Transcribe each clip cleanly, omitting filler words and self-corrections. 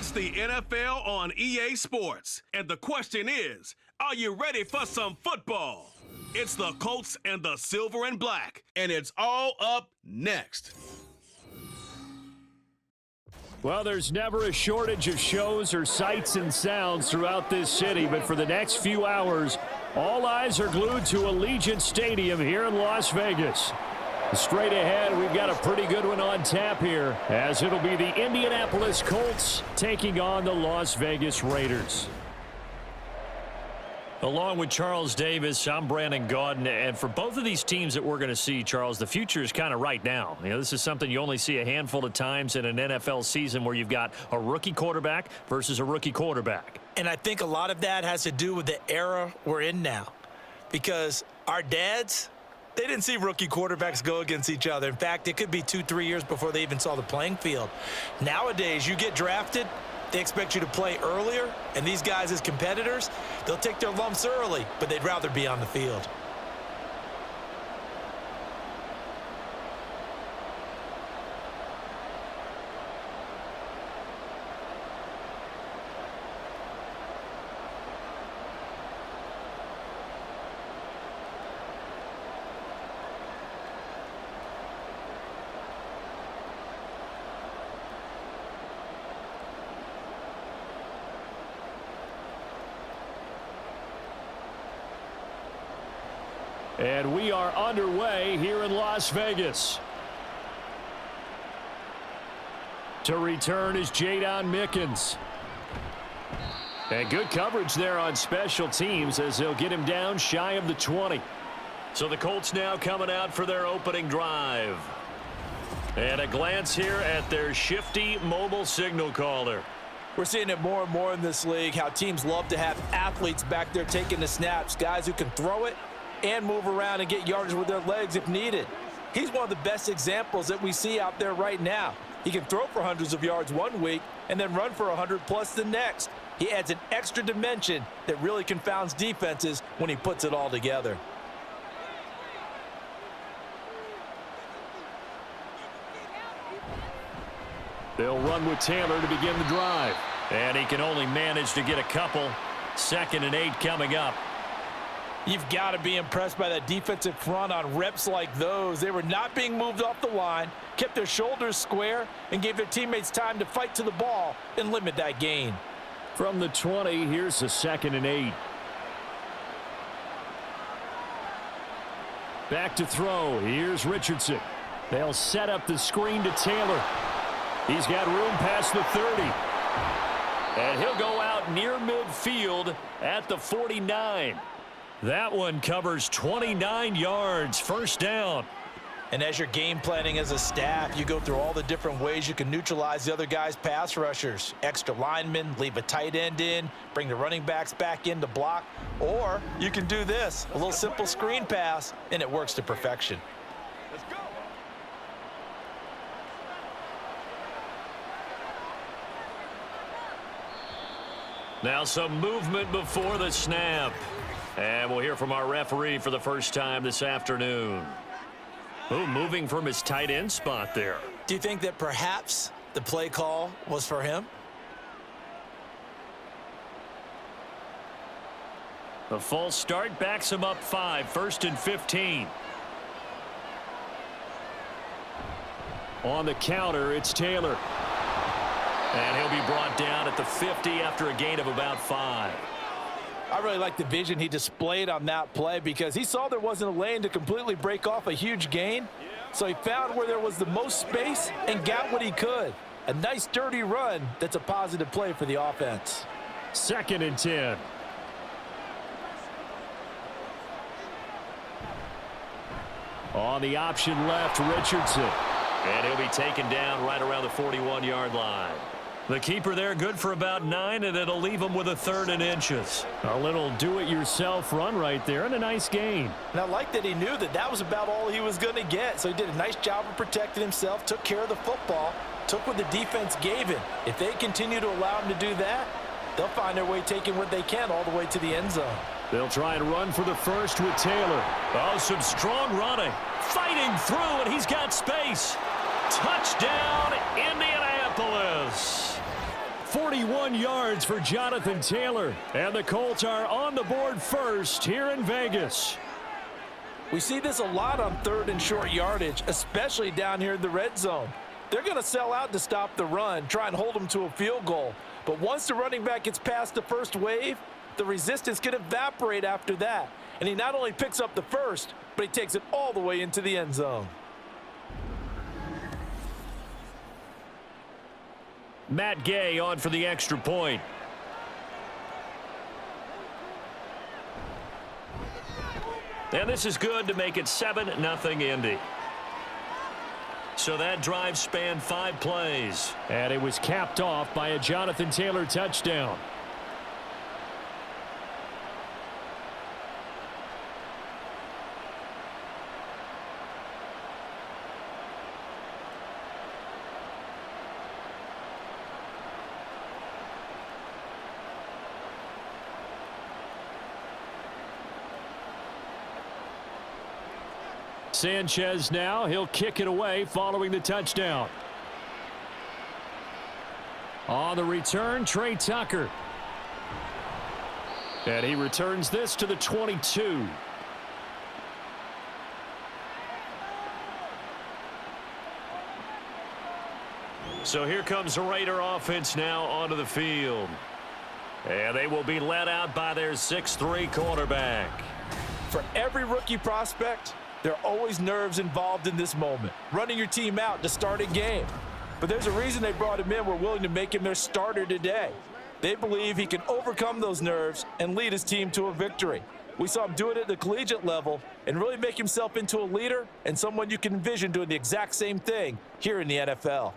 It's the NFL on EA Sports. And the question is, are you ready for some football? It's the Colts and the Silver and Black. And it's all up next. Well, there's never a shortage of shows or sights and sounds throughout this city, but for the next few hours, all eyes are glued to Allegiant Stadium here in Las Vegas. Straight ahead, we've got a pretty good one on tap here, as it'll be the Indianapolis Colts taking on the Las Vegas Raiders. Along with Charles Davis, I'm Brandon Gaudin, and for both of these teams that we're going to see, Charles, the future is kind of right now. You know, this is something you only see a handful of times in an NFL season where you've got a rookie quarterback versus a rookie quarterback. And I think a lot of that has to do with the era we're in now, because our dads, they didn't see rookie quarterbacks go against each other. In fact, it could be 2-3 years before they even saw the playing field. Nowadays, you get drafted, they expect you to play earlier, and these guys as competitors, they'll take their lumps early, but they'd rather be on the field. And we are underway here in Las Vegas. To return is Jadon Mickens. And good coverage there on special teams as they'll get him down shy of the 20. So the Colts now coming out for their opening drive. And a glance here at their shifty mobile signal caller. We're seeing it more and more in this league, how teams love to have athletes back there taking the snaps, guys who can throw it and move around and get yardage with their legs if needed. He's one of the best examples that we see out there right now. He can throw for hundreds of yards one week and then run for 100+ the next. He adds an extra dimension that really confounds defenses when he puts it all together. They'll run with Taylor to begin the drive. And he can only manage to get a couple. 2nd and 8 coming up. You've got to be impressed by that defensive front on reps like those. They were not being moved off the line, kept their shoulders square, and gave their teammates time to fight to the ball and limit that gain. From the 20, here's a 2nd and 8. Back to throw. Here's Richardson. They'll set up the screen to Taylor. He's got room past the 30. And he'll go out near midfield at the 49. That one covers 29 yards, 1st down. And as you're game planning as a staff, you go through all the different ways you can neutralize the other guy's pass rushers. Extra linemen, leave a tight end in, bring the running backs back in to block. Or you can do this, a little simple screen pass, and it works to perfection. Let's go. Now some movement before the snap. And we'll hear from our referee for the first time this afternoon. Oh, moving from his tight end spot there. Do you think that perhaps the play call was for him? The false start backs him up 5, 1st and 15. On the counter, it's Taylor. And he'll be brought down at the 50 after a gain of about 5. I really like the vision he displayed on that play because he saw there wasn't a lane to completely break off a huge gain. So he found where there was the most space and got what he could. A nice dirty run that's a positive play for the offense. 2nd and 10. On the option left, Richardson. And he'll be taken down right around the 41-yard line. The keeper there good for about 9, and it'll leave him with a 3rd and inches. A little do-it-yourself run right there and a nice gain. And I like that he knew that that was about all he was going to get. So he did a nice job of protecting himself, took care of the football, took what the defense gave him. If they continue to allow him to do that, they'll find their way taking what they can all the way to the end zone. They'll try and run for the first with Taylor. Oh, some strong running. Fighting through, and he's got space. Touchdown, Indianapolis. 41 yards for Jonathan Taylor. And the Colts are on the board first here in Vegas. We see this a lot on third and short yardage, especially down here in the red zone. They're going to sell out to stop the run, try and hold them to a field goal. But once the running back gets past the first wave, the resistance can evaporate after that. And he not only picks up the first, but he takes it all the way into the end zone. Matt Gay on for the extra point. And this is good to make it 7-0 Indy. So that drive spanned 5 plays. And it was capped off by a Jonathan Taylor touchdown. Sanchez now, he'll kick it away following the touchdown. On the return, Trey Tucker. And he returns this to the 22. So here comes the Raider offense now onto the field. And they will be led out by their 6'3" quarterback. For every rookie prospect, there are always nerves involved in this moment, running your team out to start a game. But there's a reason they brought him in. We're willing to make him their starter today. They believe he can overcome those nerves and lead his team to a victory. We saw him do it at the collegiate level and really make himself into a leader and someone you can envision doing the exact same thing here in the NFL.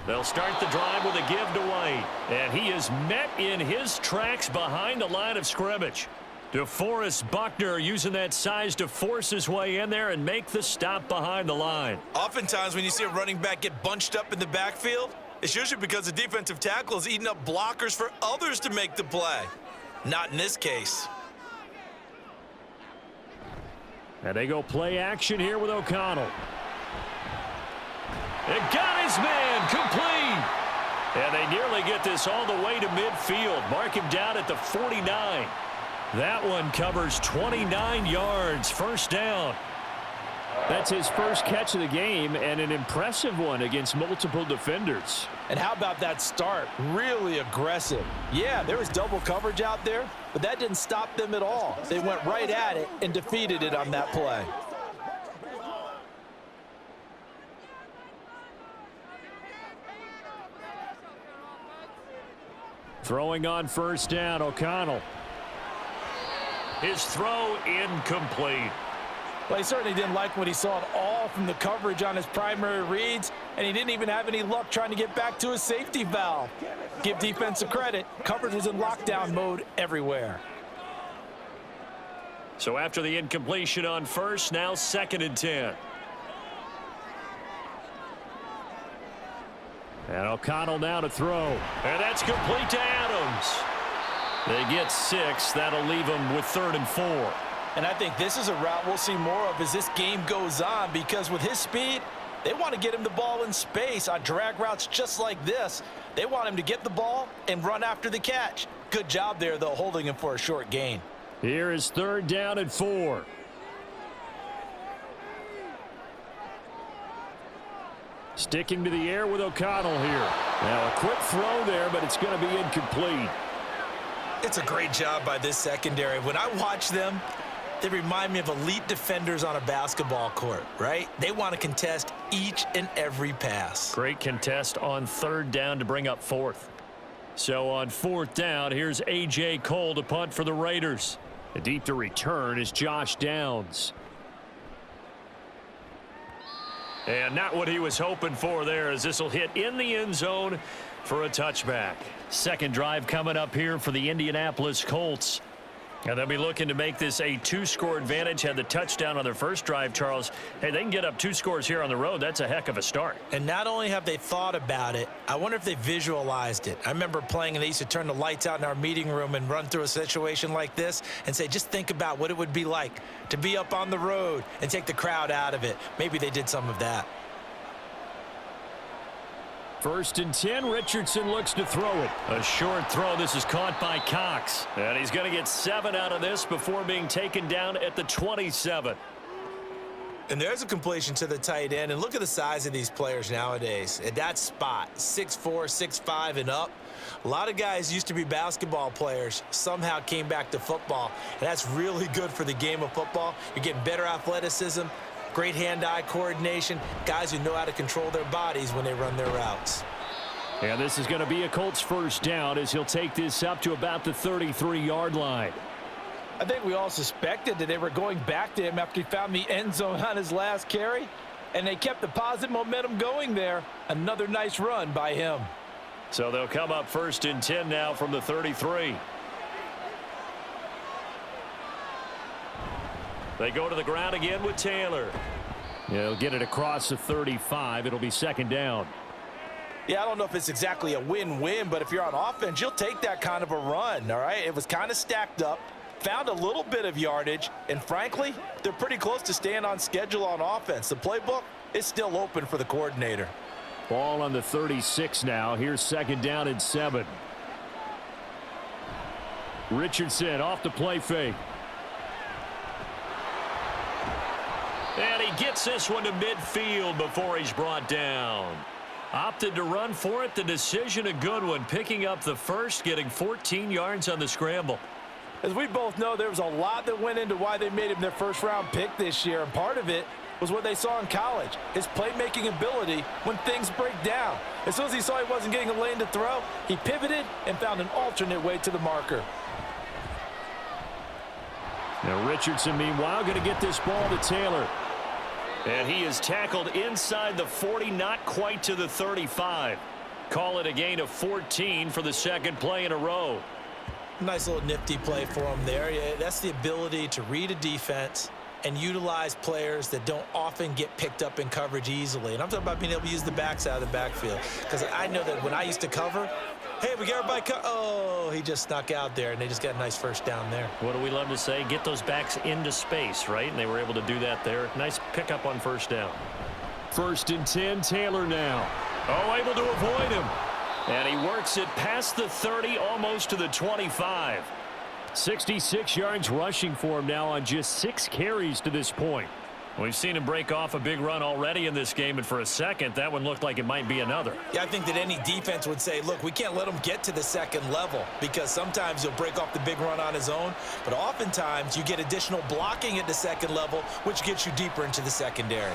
They'll start the drive with a give to White. And he is met in his tracks behind the line of scrimmage. DeForest Buckner using that size to force his way in there and make the stop behind the line. Oftentimes when you see a running back get bunched up in the backfield, it's usually because the defensive tackle is eating up blockers for others to make the play. Not in this case. And they go play action here with O'Connell. It got his man complete. And they nearly get this all the way to midfield. Mark him down at the 49. That one covers 29 yards. First down. That's his first catch of the game and an impressive one against multiple defenders. And how about that start? Really aggressive. Yeah, there was double coverage out there, but that didn't stop them at all. They went right at it and defeated it on that play. Throwing on first down, O'Connell. His throw incomplete. Well, he certainly didn't like what he saw at all from the coverage on his primary reads, and he didn't even have any luck trying to get back to his safety valve. Give defense a credit. Coverage was in lockdown mode everywhere. So after the incompletion on first, now 2nd and 10. And O'Connell now to throw. And that's complete to Adams. They get 6. That'll leave them with 3rd and 4. And I think this is a route we'll see more of as this game goes on, because with his speed, they want to get him the ball in space on drag routes just like this. They want him to get the ball and run after the catch. Good job there, though, holding him for a short gain. Here is 3rd down and 4. Sticking to the air with O'Connell here. Now a quick throw there, but it's going to be incomplete. It's a great job by this secondary. When I watch them, they remind me of elite defenders on a basketball court, right? They want to contest each and every pass. Great contest on 3rd down to bring up 4th. So on 4th down, here's A.J. Cole to punt for the Raiders. Deep to return is Josh Downs. And not what he was hoping for there, as this will hit in the end zone for a touchback. Second drive coming up here for the Indianapolis Colts. And they'll be looking to make this a 2-score advantage. Had the touchdown on their first drive, Charles. Hey, they can get up 2 scores here on the road. That's a heck of a start. And not only have they thought about it, I wonder if they visualized it. I remember playing, and they used to turn the lights out in our meeting room and run through a situation like this and say, just think about what it would be like to be up on the road and take the crowd out of it. Maybe they did some of that. 1st and 10, Richardson looks to throw it. A short throw. This is caught by Cox. And he's going to get 7 out of this before being taken down at the 27. And there's a completion to the tight end. And look at the size of these players nowadays. At that spot, 6'4", 6'5", and up. A lot of guys used to be basketball players, somehow came back to football. And that's really good for the game of football. You're getting better athleticism, great hand-eye coordination, guys who know how to control their bodies when they run their routes. And this is going to be a Colts first down as he'll take this up to about the 33-yard line. I think we all suspected that they were going back to him after he found the end zone on his last carry, and they kept the positive momentum going there. Another nice run by him. So they'll come up 1st and 10 now from the 33. They go to the ground again with Taylor. He'll get it across the 35. It'll be 2nd down. Yeah, I don't know if it's exactly a win-win, but if you're on offense, you'll take that kind of a run, all right? It was kind of stacked up, found a little bit of yardage, and frankly, they're pretty close to staying on schedule on offense. The playbook is still open for the coordinator. Ball on the 36 now. Here's 2nd down and 7. Richardson off the play fake. And he gets this one to midfield before he's brought down. Opted to run for it. The decision a good one. Picking up the first, getting 14 yards on the scramble. As we both know, there was a lot that went into why they made him their first-round pick this year, and part of it was what they saw in college, his playmaking ability when things break down. As soon as he saw he wasn't getting a lane to throw, he pivoted and found an alternate way to the marker. Now Richardson, meanwhile, going to get this ball to Taylor. And he is tackled inside the 40, not quite to the 35. Call it a gain of 14 for the 2nd play in a row. Nice little nifty play for him there. Yeah, that's the ability to read a defense and utilize players that don't often get picked up in coverage easily. And I'm talking about being able to use the backs out of the backfield. Because I know that when I used to cover, hey, we got everybody oh, he just snuck out there, and they just got a nice first down there. What do we love to say? Get those backs into space, right? And they were able to do that there. Nice pickup on 1st down. 1st and 10, Taylor now. Oh, able to avoid him. And he works it past the 30, almost to the 25. 66 yards rushing for him now on just 6 carries to this point. We've seen him break off a big run already in this game, and for a second, that one looked like it might be another. Yeah, I think that any defense would say, look, we can't let him get to the 2nd level, because sometimes he'll break off the big run on his own, but oftentimes you get additional blocking at the 2nd level, which gets you deeper into the secondary.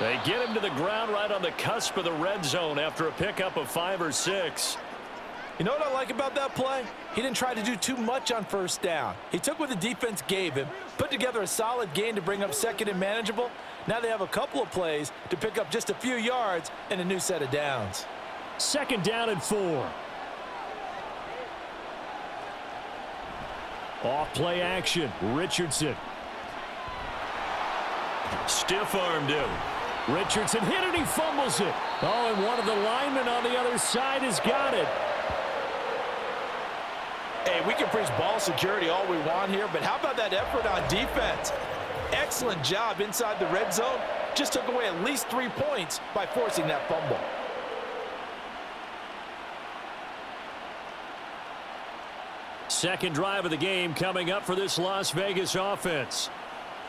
They get him to the ground right on the cusp of the red zone after a pickup of 5 or 6. You know what I like about that play? He didn't try to do too much on 1st down. He took what the defense gave him, put together a solid gain to bring up 2nd and manageable. Now they have a couple of plays to pick up just a few yards and a new set of downs. 2nd down and 4. Off play action. Richardson. Stiff-armed him. Richardson hit it. He fumbles it. Oh, and one of the linemen on the other side has got it. Hey, we can preach ball security all we want here, but how about that effort on defense? Excellent job inside the red zone. Just took away at least 3 points by forcing that fumble. Second drive of the game coming up for this Las Vegas offense.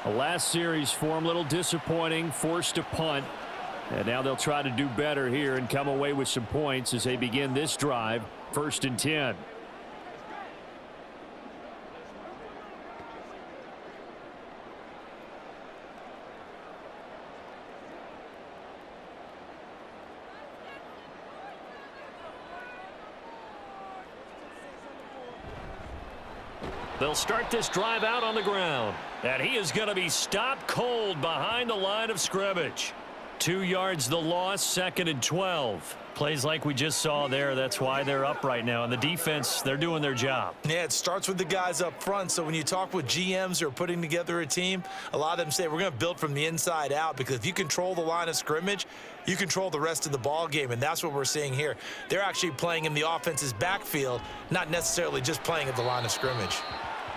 The last series for them, a little disappointing, forced to punt. And now they'll try to do better here and come away with some points as they begin this drive, 1st and 10. They'll start this drive out on the ground. And he is going to be stopped cold behind the line of scrimmage. 2 yards the loss, 2nd and 12. Plays like we just saw there. That's why they're up right now. And the defense, they're doing their job. Yeah, it starts with the guys up front. So when you talk with GMs who are putting together a team, a lot of them say we're going to build from the inside out, because if you control the line of scrimmage, you control the rest of the ball game, and that's what we're seeing here. They're actually playing in the offense's backfield, not necessarily just playing at the line of scrimmage.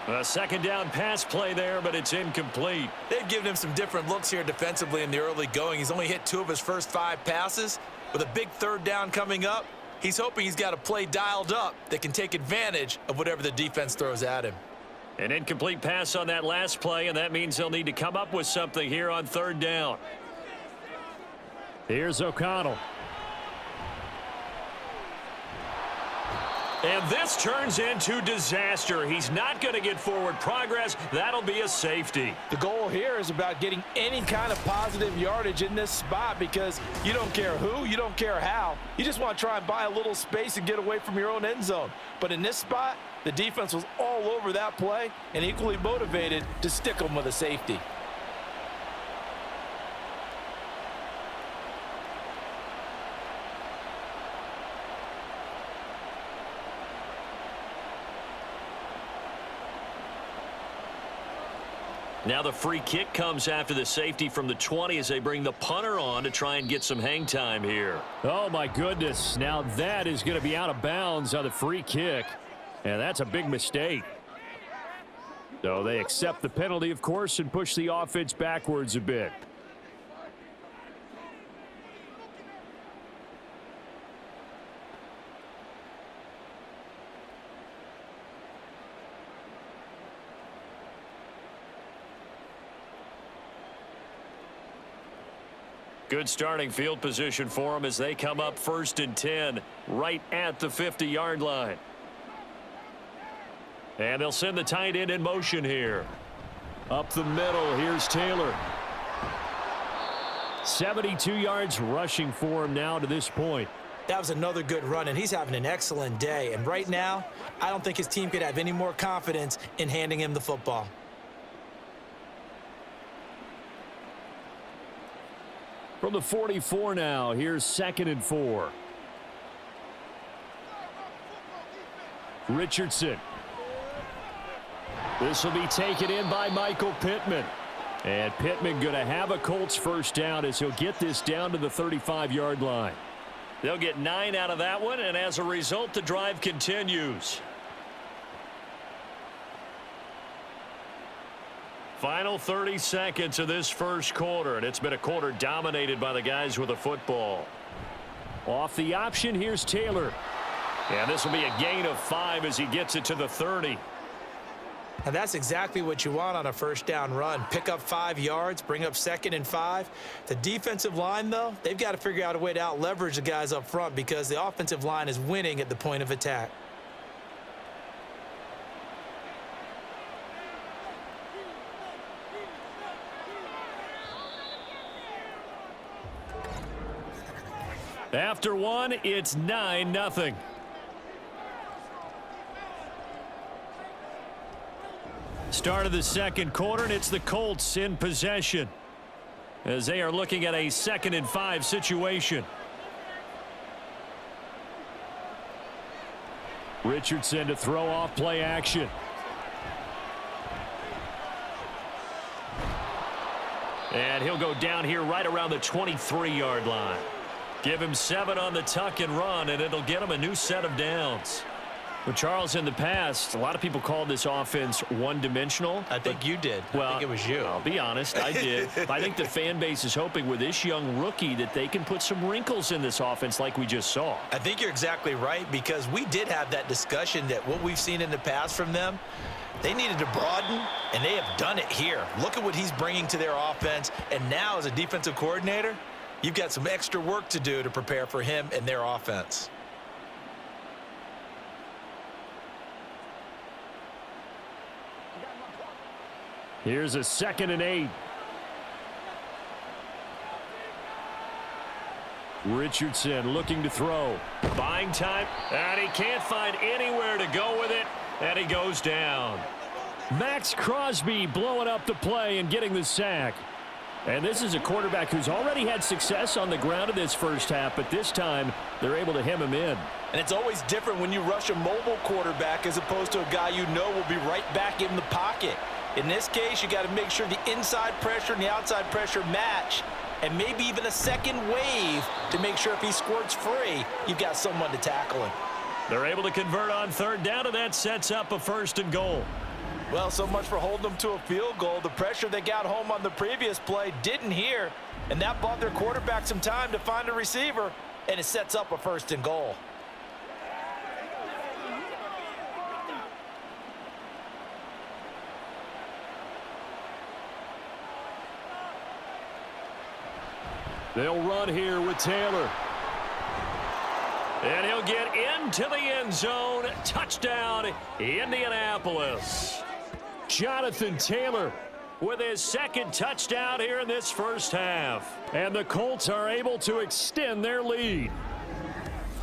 A 2nd down pass play there, but it's incomplete. They've given him some different looks here defensively in the early going. He's only hit 2 of his first 5 passes. With a big 3rd down coming up, he's hoping he's got a play dialed up that can take advantage of whatever the defense throws at him. An incomplete pass on that last play, and that means they'll need to come up with something here on 3rd down. Here's O'Connell. And this turns into disaster. He's not going to get forward progress. That'll be a safety. The goal here is about getting any kind of positive yardage in this spot, because you don't care who, you don't care how. You just want to try and buy a little space and get away from your own end zone. But in this spot, the defense was all over that play and equally motivated to stick them with a safety. Now the free kick comes after the safety from the 20 as they bring the punter on to try and get some hang time here. Oh, my goodness. Now that is going to be out of bounds on the free kick. And that's a big mistake. So they accept the penalty, of course, and push the offense backwards a bit. Good starting field position for them as they come up 1st and 10 right at the 50-yard line. And they'll send the tight end in motion here. Up the middle, here's Taylor. 72 yards rushing for him now to this point. That was another good run, and he's having an excellent day. And right now, I don't think his team could have any more confidence in handing him the football. From the 44 now, here's 2nd and 4. Richardson. This will be taken in by Michael Pittman. And Pittman going to have a Colts 1st down as he'll get this down to the 35-yard line. They'll get 9 out of that one, and as a result, the drive continues. Final 30 seconds of this 1st quarter, and it's been a quarter dominated by the guys with the football. Off the option, here's Taylor. And this will be a gain of 5 as he gets it to the 30. And that's exactly what you want on a 1st down run. Pick up 5 yards, bring up 2nd and 5. The defensive line, though, they've got to figure out a way to out-leverage the guys up front, because the offensive line is winning at the point of attack. After 1, it's 9-0. Start of the 2nd quarter, and it's the Colts in possession as they are looking at a 2nd and 5 situation. Richardson to throw off play action. And he'll go down here right around the 23-yard line. Give him 7 on the tuck and run, and it'll get him a new set of downs. Well, Charles, in the past, a lot of people called this offense one-dimensional. I think you did. Well, I think it was you. I'll be honest, I did. I think the fan base is hoping with this young rookie that they can put some wrinkles in this offense like we just saw. I think you're exactly right, because we did have that discussion that what we've seen in the past from them, they needed to broaden, and they have done it here. Look at what he's bringing to their offense, and now as a defensive coordinator, you've got some extra work to do to prepare for him and their offense. Here's a 2nd and 8. Richardson looking to throw. Buying time, and he can't find anywhere to go with it, and he goes down. Max Crosby blowing up the play and getting the sack. And this is a quarterback who's already had success on the ground in this first half, but this time they're able to hem him in. And it's always different when you rush a mobile quarterback as opposed to a guy you know will be right back in the pocket. In this case, you got to make sure the inside pressure and the outside pressure match, and maybe even a second wave to make sure if he squirts free, you've got someone to tackle him. They're able to convert on third down, and that sets up a 1st and goal. Well, so much for holding them to a field goal. The pressure they got home on the previous play didn't hear, and that bought their quarterback some time to find a receiver, and it sets up a 1st and goal. They'll run here with Taylor. And he'll get into the end zone. Touchdown, Indianapolis. Jonathan Taylor with his 2nd touchdown here in this first half. And the Colts are able to extend their lead.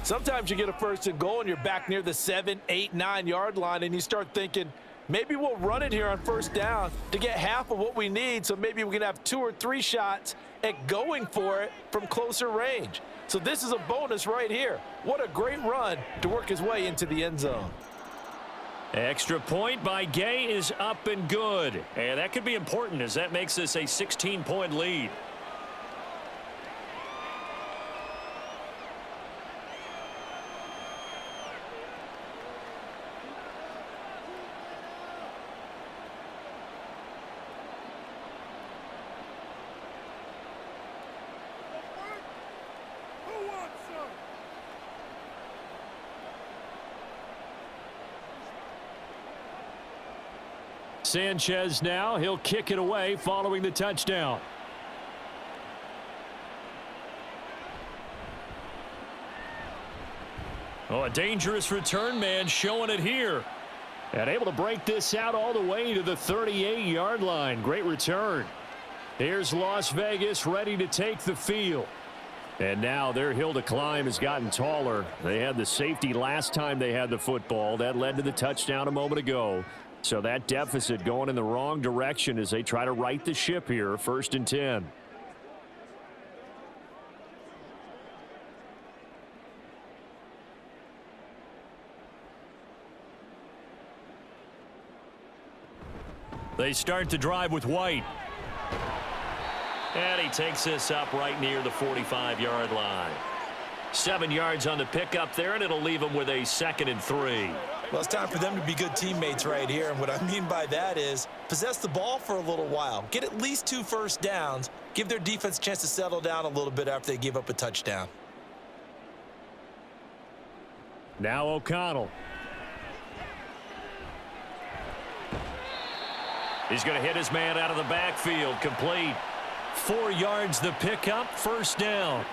Sometimes you get a 1st and goal and you're back near the 7, 8, 9-yard line, and you start thinking, maybe we'll run it here on 1st down to get half of what we need, so maybe we can have 2 or 3 shots at going for it from closer range. So this is a bonus right here. What a great run to work his way into the end zone. Extra point by Gay is up and good. And that could be important as that makes this a 16-point lead. Sanchez now, he'll kick it away following the touchdown. Oh, a dangerous return man showing it here. And able to break this out all the way to the 38-yard line. Great return. Here's Las Vegas ready to take the field. And now their hill to climb has gotten taller. They had the safety last time they had the football. That led to the touchdown a moment ago. So that deficit going in the wrong direction as they try to right the ship here. 1st and 10. They start the drive with White. And he takes this up right near the 45-yard line. 7 yards on the pickup there, and it'll leave him with a 2nd and 3. Well, it's time for them to be good teammates right here. And what I mean by that is possess the ball for a little while. Get at least 2 first downs. Give their defense a chance to settle down a little bit after they give up a touchdown. Now O'Connell. He's going to hit his man out of the backfield. Complete. 4 yards the pickup. 1st down.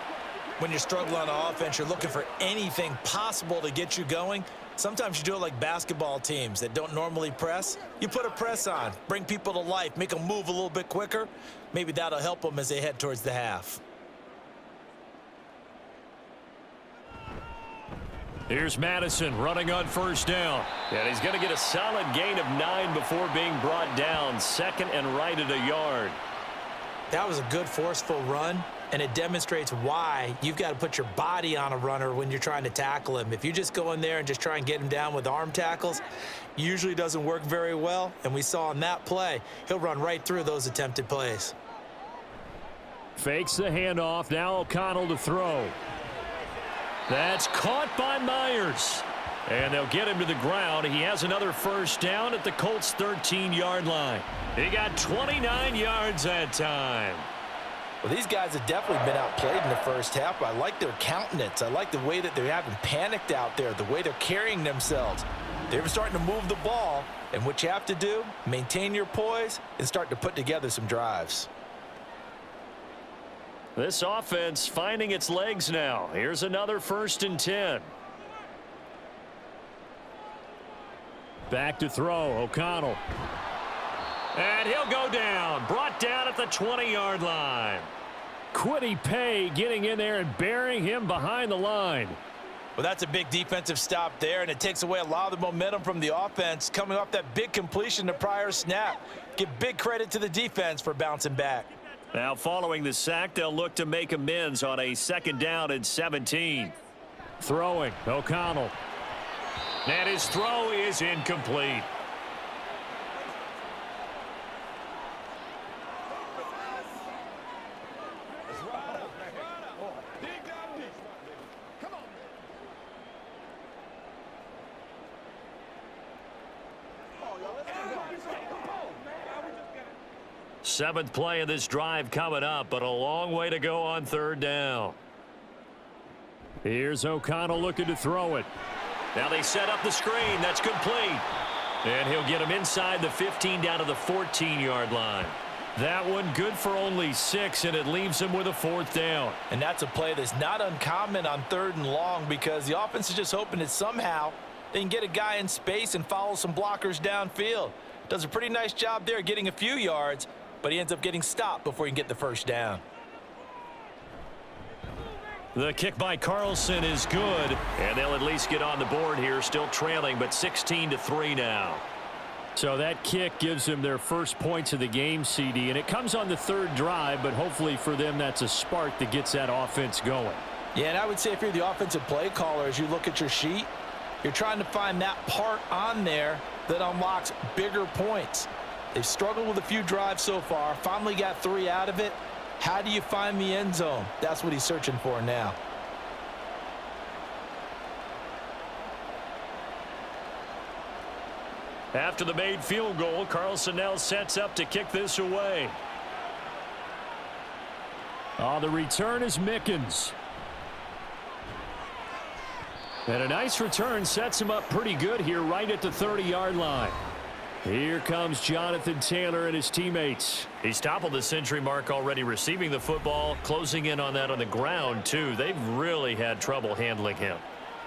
When you're struggling on offense, you're looking for anything possible to get you going. Sometimes you do it like basketball teams that don't normally press. You put a press on, bring people to life, make them move a little bit quicker. Maybe that'll help them as they head towards the half. Here's Madison running on 1st down. And he's going to get a solid gain of 9 before being brought down. 2nd and right at a yard. That was a good forceful run, and it demonstrates why you've got to put your body on a runner when you're trying to tackle him. If you just go in there and just try and get him down with arm tackles, usually doesn't work very well, and we saw in that play, he'll run right through those attempted plays. Fakes the handoff. Now O'Connell to throw. That's caught by Myers. And they'll get him to the ground. He has another 1st down at the Colts' 13-yard line. He got 29 yards that time. Well, these guys have definitely been outplayed in the first half. I like their countenance. I like the way that they haven't panicked out there, the way they're carrying themselves. They're starting to move the ball, and what you have to do, maintain your poise and start to put together some drives. This offense finding its legs now. Here's another 1st and 10. Back to throw, O'Connell. And he'll go down. Brought down at the 20-yard line. Kwity Paye getting in there and burying him behind the line. Well, that's a big defensive stop there, and it takes away a lot of the momentum from the offense coming off that big completion the prior snap. Give big credit to the defense for bouncing back. Now following the sack, they'll look to make amends on a 2nd down and 17. Throwing, O'Connell. And his throw is incomplete. Seventh play of this drive coming up, but a long way to go on 3rd down. Here's O'Connell looking to throw it. Now they set up the screen. That's complete. And he'll get him inside the 15 down to the 14-yard line. That one good for only 6, and it leaves him with a 4th down. And that's a play that's not uncommon on 3rd and long because the offense is just hoping that somehow they can get a guy in space and follow some blockers downfield. Does a pretty nice job there getting a few yards, but he ends up getting stopped before he can get the 1st down. The kick by Carlson is good, and they'll at least get on the board here, still trailing, but 16-3 now. So that kick gives them their first points of the game, CD, and it comes on the 3rd drive, but hopefully for them that's a spark that gets that offense going. Yeah, and I would say if you're the offensive play caller, as you look at your sheet, you're trying to find that part on there that unlocks bigger points. They've struggled with a few drives so far, finally got 3 out of it. How do you find the end zone? That's what he's searching for now. After the made field goal, Carlson now sets up to kick this away. The return is Mickens. And a nice return sets him up pretty good here right at the 30-yard line. Here comes Jonathan Taylor and his teammates. He's toppled the century mark already receiving the football, closing in on that on the ground, too. They've really had trouble handling him.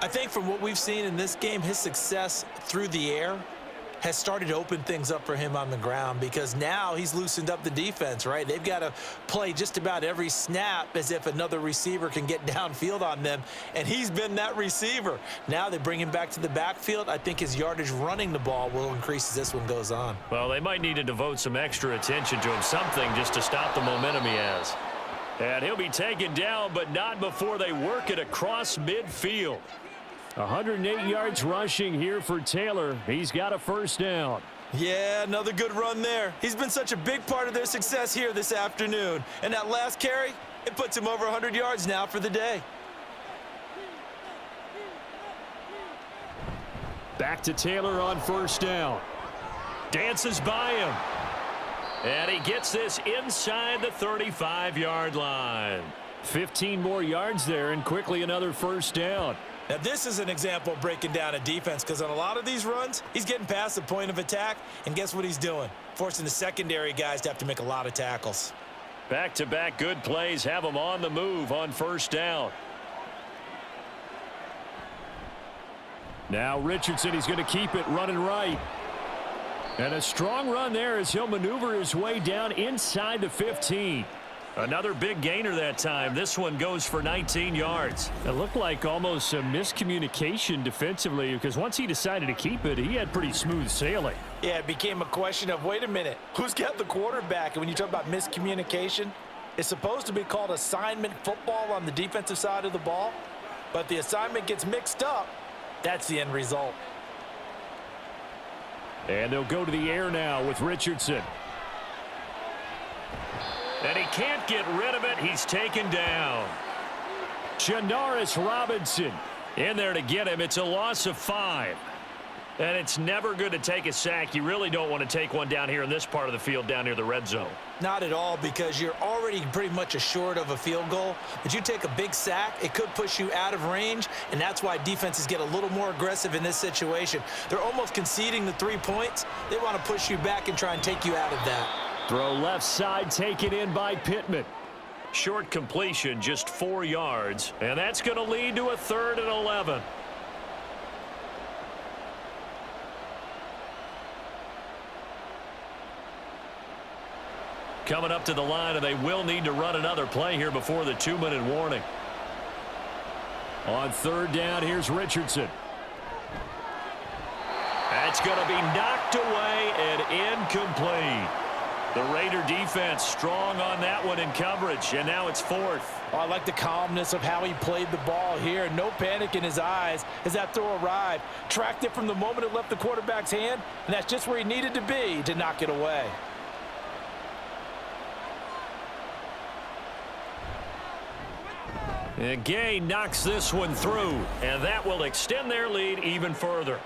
I think from what we've seen in this game, his success through the air has started to open things up for him on the ground because now he's loosened up the defense, right? They've got to play just about every snap as if another receiver can get downfield on them, and he's been that receiver. Now they bring him back to the backfield. I think his yardage running the ball will increase as this one goes on. Well, they might need to devote some extra attention to him, something just to stop the momentum he has. And he'll be taken down, but not before they work it across midfield. 108 yards rushing here for Taylor. He's got a 1st down. Yeah, another good run there. He's been such a big part of their success here this afternoon. And that last carry, it puts him over 100 yards now for the day. Back to Taylor on 1st down. Dances by him. And he gets this inside the 35-yard line. 15 more yards there, and quickly another 1st down. Now, this is an example of breaking down a defense because on a lot of these runs, he's getting past the point of attack, and guess what he's doing? Forcing the secondary guys to have to make a lot of tackles. Back-to-back good plays have him on the move on 1st down. Now Richardson, he's going to keep it running right. And a strong run there as he'll maneuver his way down inside the 15. Another big gainer that time. This one goes for 19 yards. It looked like almost a miscommunication defensively because once he decided to keep it, he had pretty smooth sailing. Yeah, it became a question of, wait a minute, who's got the quarterback? And when you talk about miscommunication, it's supposed to be called assignment football on the defensive side of the ball. But the assignment gets mixed up. That's the end result. And they'll go to the air now with Richardson. And he can't get rid of it. He's taken down. Janoris Robinson in there to get him. It's a loss of 5. And it's never good to take a sack. You really don't want to take one down here in this part of the field down near the red zone. Not at all, because you're already pretty much assured of a field goal. But you take a big sack, it could push you out of range, and that's why defenses get a little more aggressive in this situation. They're almost conceding the 3 points. They want to push you back and try and take you out of that. Throw left side taken in by Pittman. Short completion, just 4 yards. And that's going to lead to a 3rd and 11. Coming up to the line, and they will need to run another play here before the 2-minute warning. On 3rd down, here's Richardson. That's going to be knocked away and incomplete. The Raider defense strong on that one in coverage, and now it's 4th. Oh, I like the calmness of how he played the ball here. No panic in his eyes as that throw arrived. Tracked it from the moment it left the quarterback's hand, and that's just where he needed to be to knock it away. And Gay knocks this one through, and that will extend their lead even further.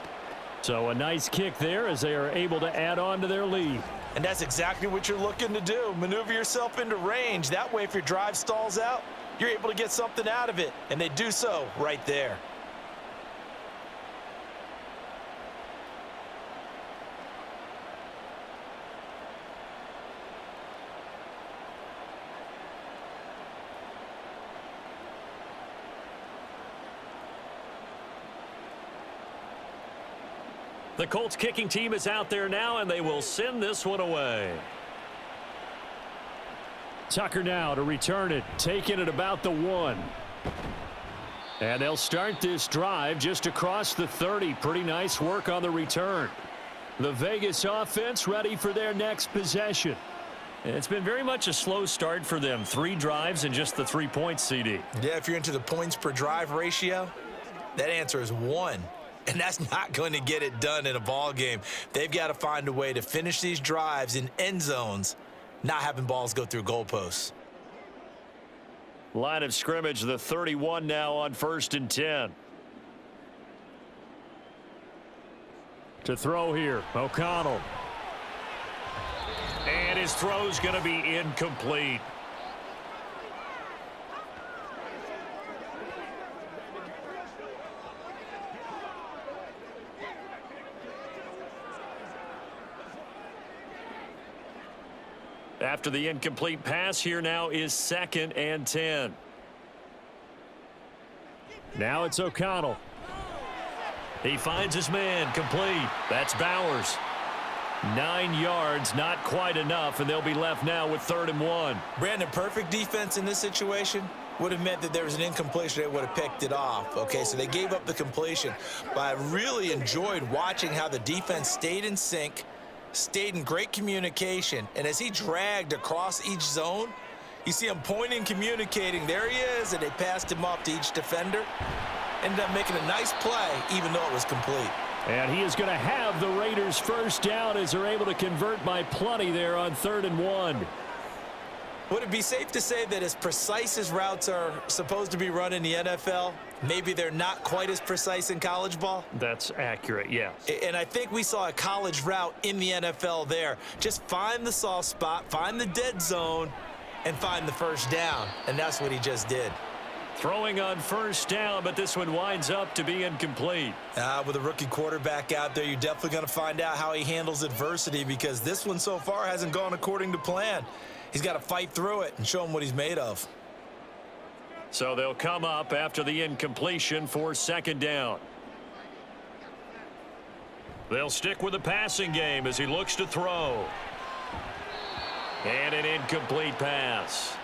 So a nice kick there as they are able to add on to their lead. And that's exactly what you're looking to do. Maneuver yourself into range. That way, if your drive stalls out, you're able to get something out of it. And they do so right there. The Colts kicking team is out there now, and they will send this one away. Tucker now to return it, taking it about the 1. And they'll start this drive just across the 30. Pretty nice work on the return. The Vegas offense ready for their next possession. It's been very much a slow start for them. 3 drives and just the 3 points, CD. Yeah, if you're into the points per drive ratio, that answer is 1. And that's not going to get it done in a ball game. They've got to find a way to finish these drives in end zones, not having balls go through goalposts. Line of scrimmage, the 31 now on 1st and 10. To throw here, O'Connell. And his throw's going to be incomplete. After the incomplete pass, here now is 2nd and 10. Now it's O'Connell. He finds his man, complete. That's Bowers. 9 yards, not quite enough, and they'll be left now with 3rd and 1. Brandon, perfect defense in this situation would have meant that there was an incompletion. They would have picked it off. Okay, so they gave up the completion. But I really enjoyed watching how the defense stayed in sync, stayed in great communication, and as he dragged across each zone, you see him pointing, communicating. There he is, and they passed him up to each defender. Ended up making a nice play, even though it was complete. And he is going to have the Raiders first down as they're able to convert by plenty there on 3rd and 1. Would it be safe to say that as precise as routes are supposed to be run in the NFL, maybe they're not quite as precise in college ball? That's accurate, yes. And I think we saw a college route in the NFL there. Just find the soft spot, find the dead zone, and find the first down. And that's what he just did. Throwing on 1st down, but this one winds up to be incomplete. With a rookie quarterback out there, you're definitely going to find out how he handles adversity, because this one so far hasn't gone according to plan. He's got to fight through it and show him what he's made of. So they'll come up after the incompletion for 2nd down. They'll stick with the passing game as he looks to throw. And an incomplete pass.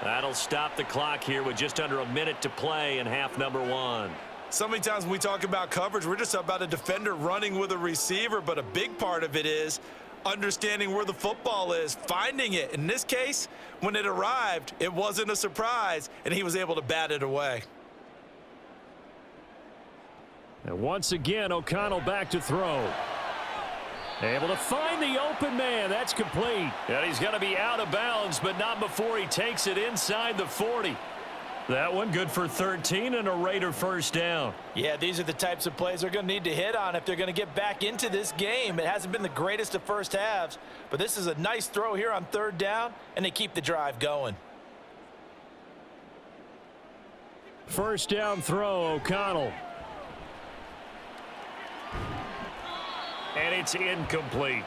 That'll stop the clock here with just under a minute to play in half number 1. So many times when we talk about coverage, we're just about a defender running with a receiver, but a big part of it is understanding where the football is, finding it. In this case, when it arrived, it wasn't a surprise, and he was able to bat it away. And once again, O'Connell back to throw. Able to find the open man. That's complete. And he's going to be out of bounds, but not before he takes it inside the 40. That one good for 13 and a Raider first down. Yeah, these are the types of plays they're going to need to hit on if they're going to get back into this game. It hasn't been the greatest of first halves, but this is a nice throw here on 3rd down, and they keep the drive going. First down throw, O'Connell. And it's incomplete.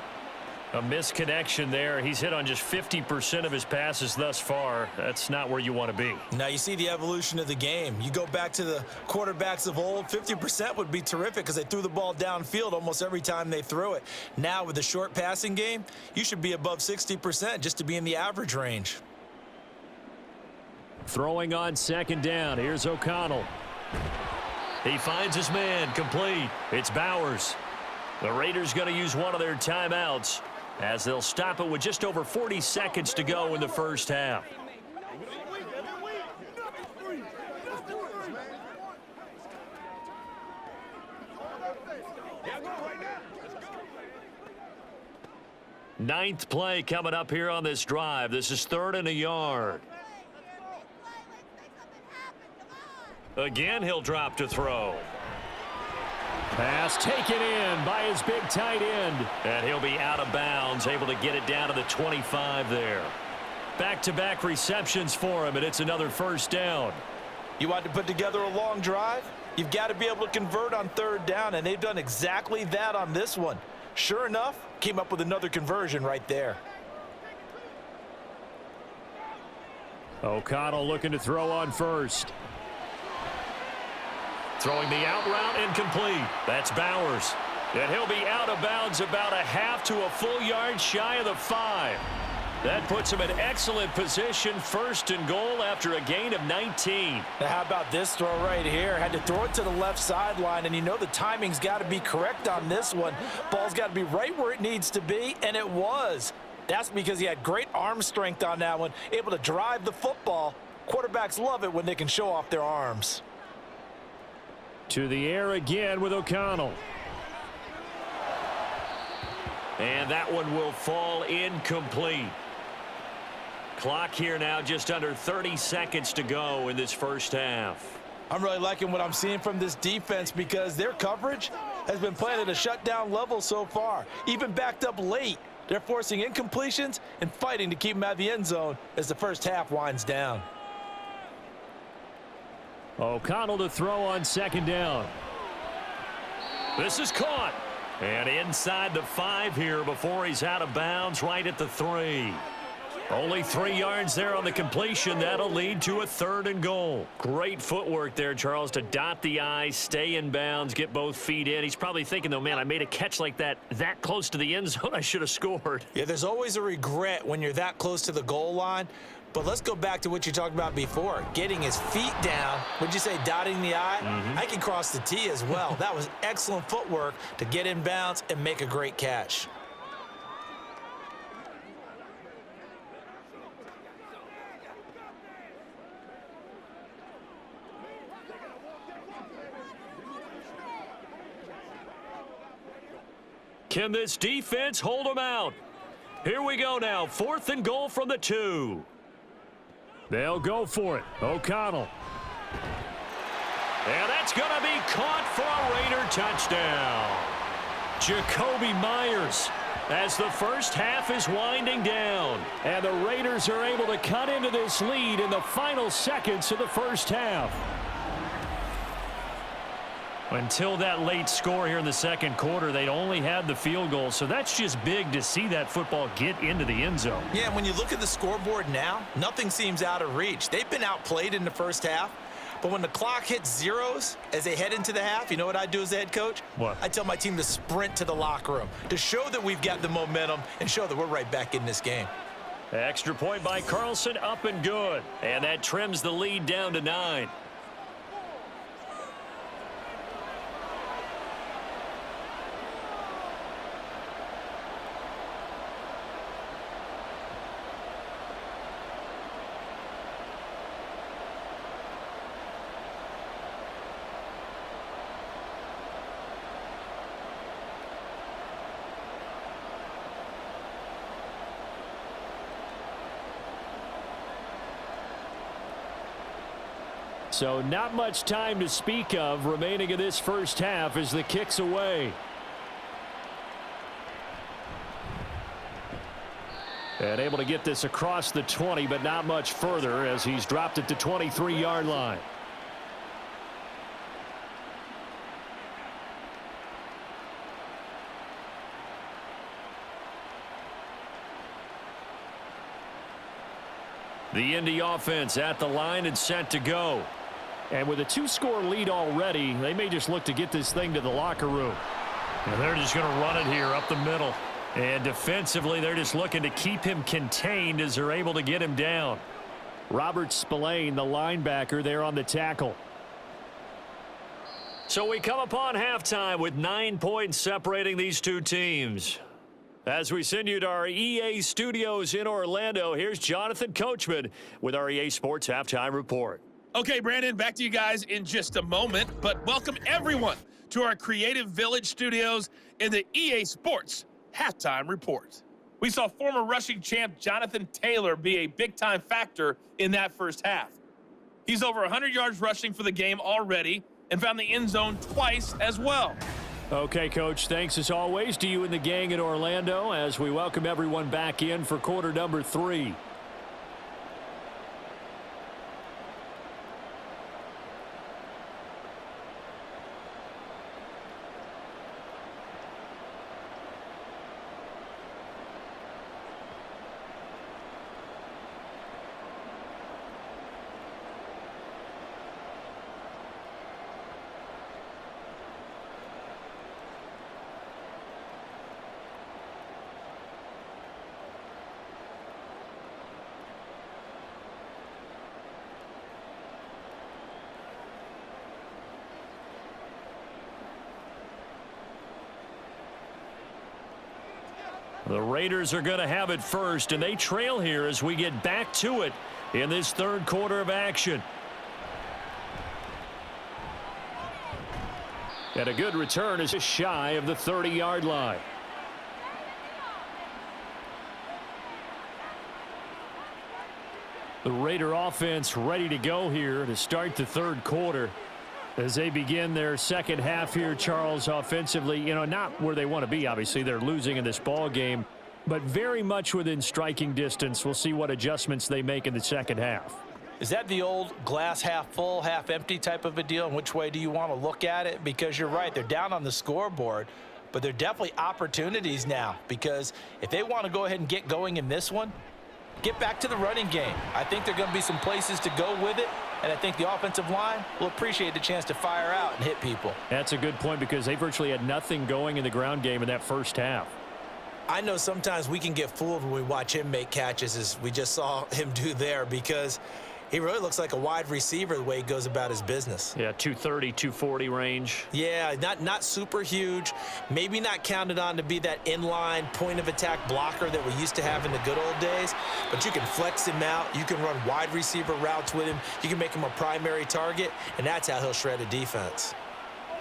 A misconnection there. He's hit on just 50% of his passes thus far. That's not where you want to be. Now you see the evolution of the game. You go back to the quarterbacks of old, 50% would be terrific because they threw the ball downfield almost every time they threw it. Now with the short passing game, you should be above 60% just to be in the average range. Throwing on 2nd down. Here's O'Connell. He finds his man, complete. It's Bowers. The Raiders going to use one of their timeouts. as they'll stop it with just over 40 seconds to go in the first half. Ninth play coming up here on this drive. This is 3rd and a yard. Again, he'll drop to throw. Pass taken in by his big tight end. And he'll be out of bounds, able to get it down to the 25 there. Back-to-back receptions for him, and it's another first down. You want to put together a long drive? You've got to be able to convert on 3rd down, and they've done exactly that on this one. Sure enough, came up with another conversion right there. O'Connell looking to throw on first. Throwing the out route incomplete. That's Bowers. And he'll be out of bounds about a half to a full yard shy of the 5. That puts him in excellent position, 1st and goal after a gain of 19. Now how about this throw right here? Had to throw it to the left sideline, and you know the timing's got to be correct on this one. Ball's got to be right where it needs to be, and it was. That's because he had great arm strength on that one, able to drive the football. Quarterbacks love it when they can show off their arms. To the air again with O'Connell. And that one will fall incomplete. Clock here now just under 30 seconds to go in this first half. I'm really liking what I'm seeing from this defense because their coverage has been playing at a shutdown level so far. Even backed up late, they're forcing incompletions and fighting to keep them out of the end zone as the first half winds down. O'Connell to throw on 2nd down. This is caught. And inside the 5 here before he's out of bounds right at the 3. Only 3 yards there on the completion. That'll lead to a 3rd and goal. Great footwork there, Charles, to dot the I, stay in bounds, get both feet in. He's probably thinking, though, man, I made a catch like that close to the end zone. I should have scored. Yeah, there's always a regret when you're that close to the goal line. But let's go back to what you talked about before, getting his feet down. Would you say dotting the I? I can cross the T as well. That was excellent footwork to get in bounds and make a great catch. Can this defense hold him out? Here we go now, 4th and goal from the 2. They'll go for it. O'Connell. And that's going to be caught for a Raider touchdown. Jacoby Myers as the first half is winding down. And the Raiders are able to cut into this lead in the final seconds of the first half. Until that late score here in the 2nd quarter, they'd only had the field goal, so that's just big to see that football get into the end zone. Yeah, and when you look at the scoreboard now, nothing seems out of reach. They've been outplayed in the first half, but when the clock hits zeros as they head into the half, you know what I do as the head coach? What? I tell my team to sprint to the locker room to show that we've got the momentum and show that we're right back in this game. Extra point by Carlson, up and good. And that trims the lead down to 9. So not much time to speak of remaining in this first half as the kick's away. And able to get this across the 20, but not much further as he's dropped it to 23-yard line. The Indy offense at the line and set to go. And with a 2-score lead already, they may just look to get this thing to the locker room. And they're just going to run it here up the middle. And defensively, they're just looking to keep him contained as they're able to get him down. Robert Spillane, the linebacker, there on the tackle. So we come upon halftime with 9 points separating these two teams. As we send you to our EA studios in Orlando, here's Jonathan Coachman with our EA Sports Halftime Report. Okay, Brandon, back to you guys in just a moment, but welcome everyone to our Creative Village studios in the EA Sports Halftime Report. We saw former rushing champ Jonathan Taylor be a big-time factor in that first half. He's over 100 yards rushing for the game already and found the end zone twice as well. Okay, Coach, thanks as always to you and the gang in Orlando as we welcome everyone back in for quarter number 3. The Raiders are going to have it first, and they trail here as we get back to it in this third quarter of action. And a good return is just shy of the 30-yard line. The Raider offense ready to go here to start the third quarter. As they begin their second half here, Charles, offensively, not where they want to be, obviously. They're losing in this ball game, but very much within striking distance. We'll see what adjustments they make in the second half. Is that the old glass half full, half empty type of a deal? And which way do you want to look at it? Because you're right, they're down on the scoreboard, but they're definitely opportunities now. Because if they want to go ahead and get going in this one, get back to the running game. I think there are going to be some places to go with it. And I think the offensive line will appreciate the chance to fire out and hit people. That's a good point because they virtually had nothing going in the ground game in that first half. I know sometimes we can get fooled when we watch him make catches, as we just saw him do there, because he really looks like a wide receiver the way he goes about his business. Yeah, 230, 240 range. Yeah, not super huge. Maybe not counted on to be that inline point-of-attack blocker that we used to have in the good old days. But you can flex him out. You can run wide receiver routes with him. You can make him a primary target, and that's how he'll shred a defense.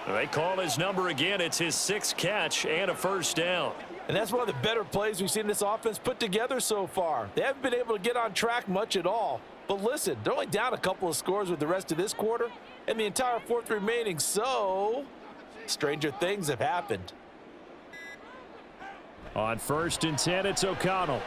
They call his number again. It's his 6th catch and a first down. And that's one of the better plays we've seen this offense put together so far. They haven't been able to get on track much at all. But listen, they're only down a couple of scores with the rest of this quarter and the entire fourth remaining, so stranger things have happened. On 1st and 10, it's O'Connell.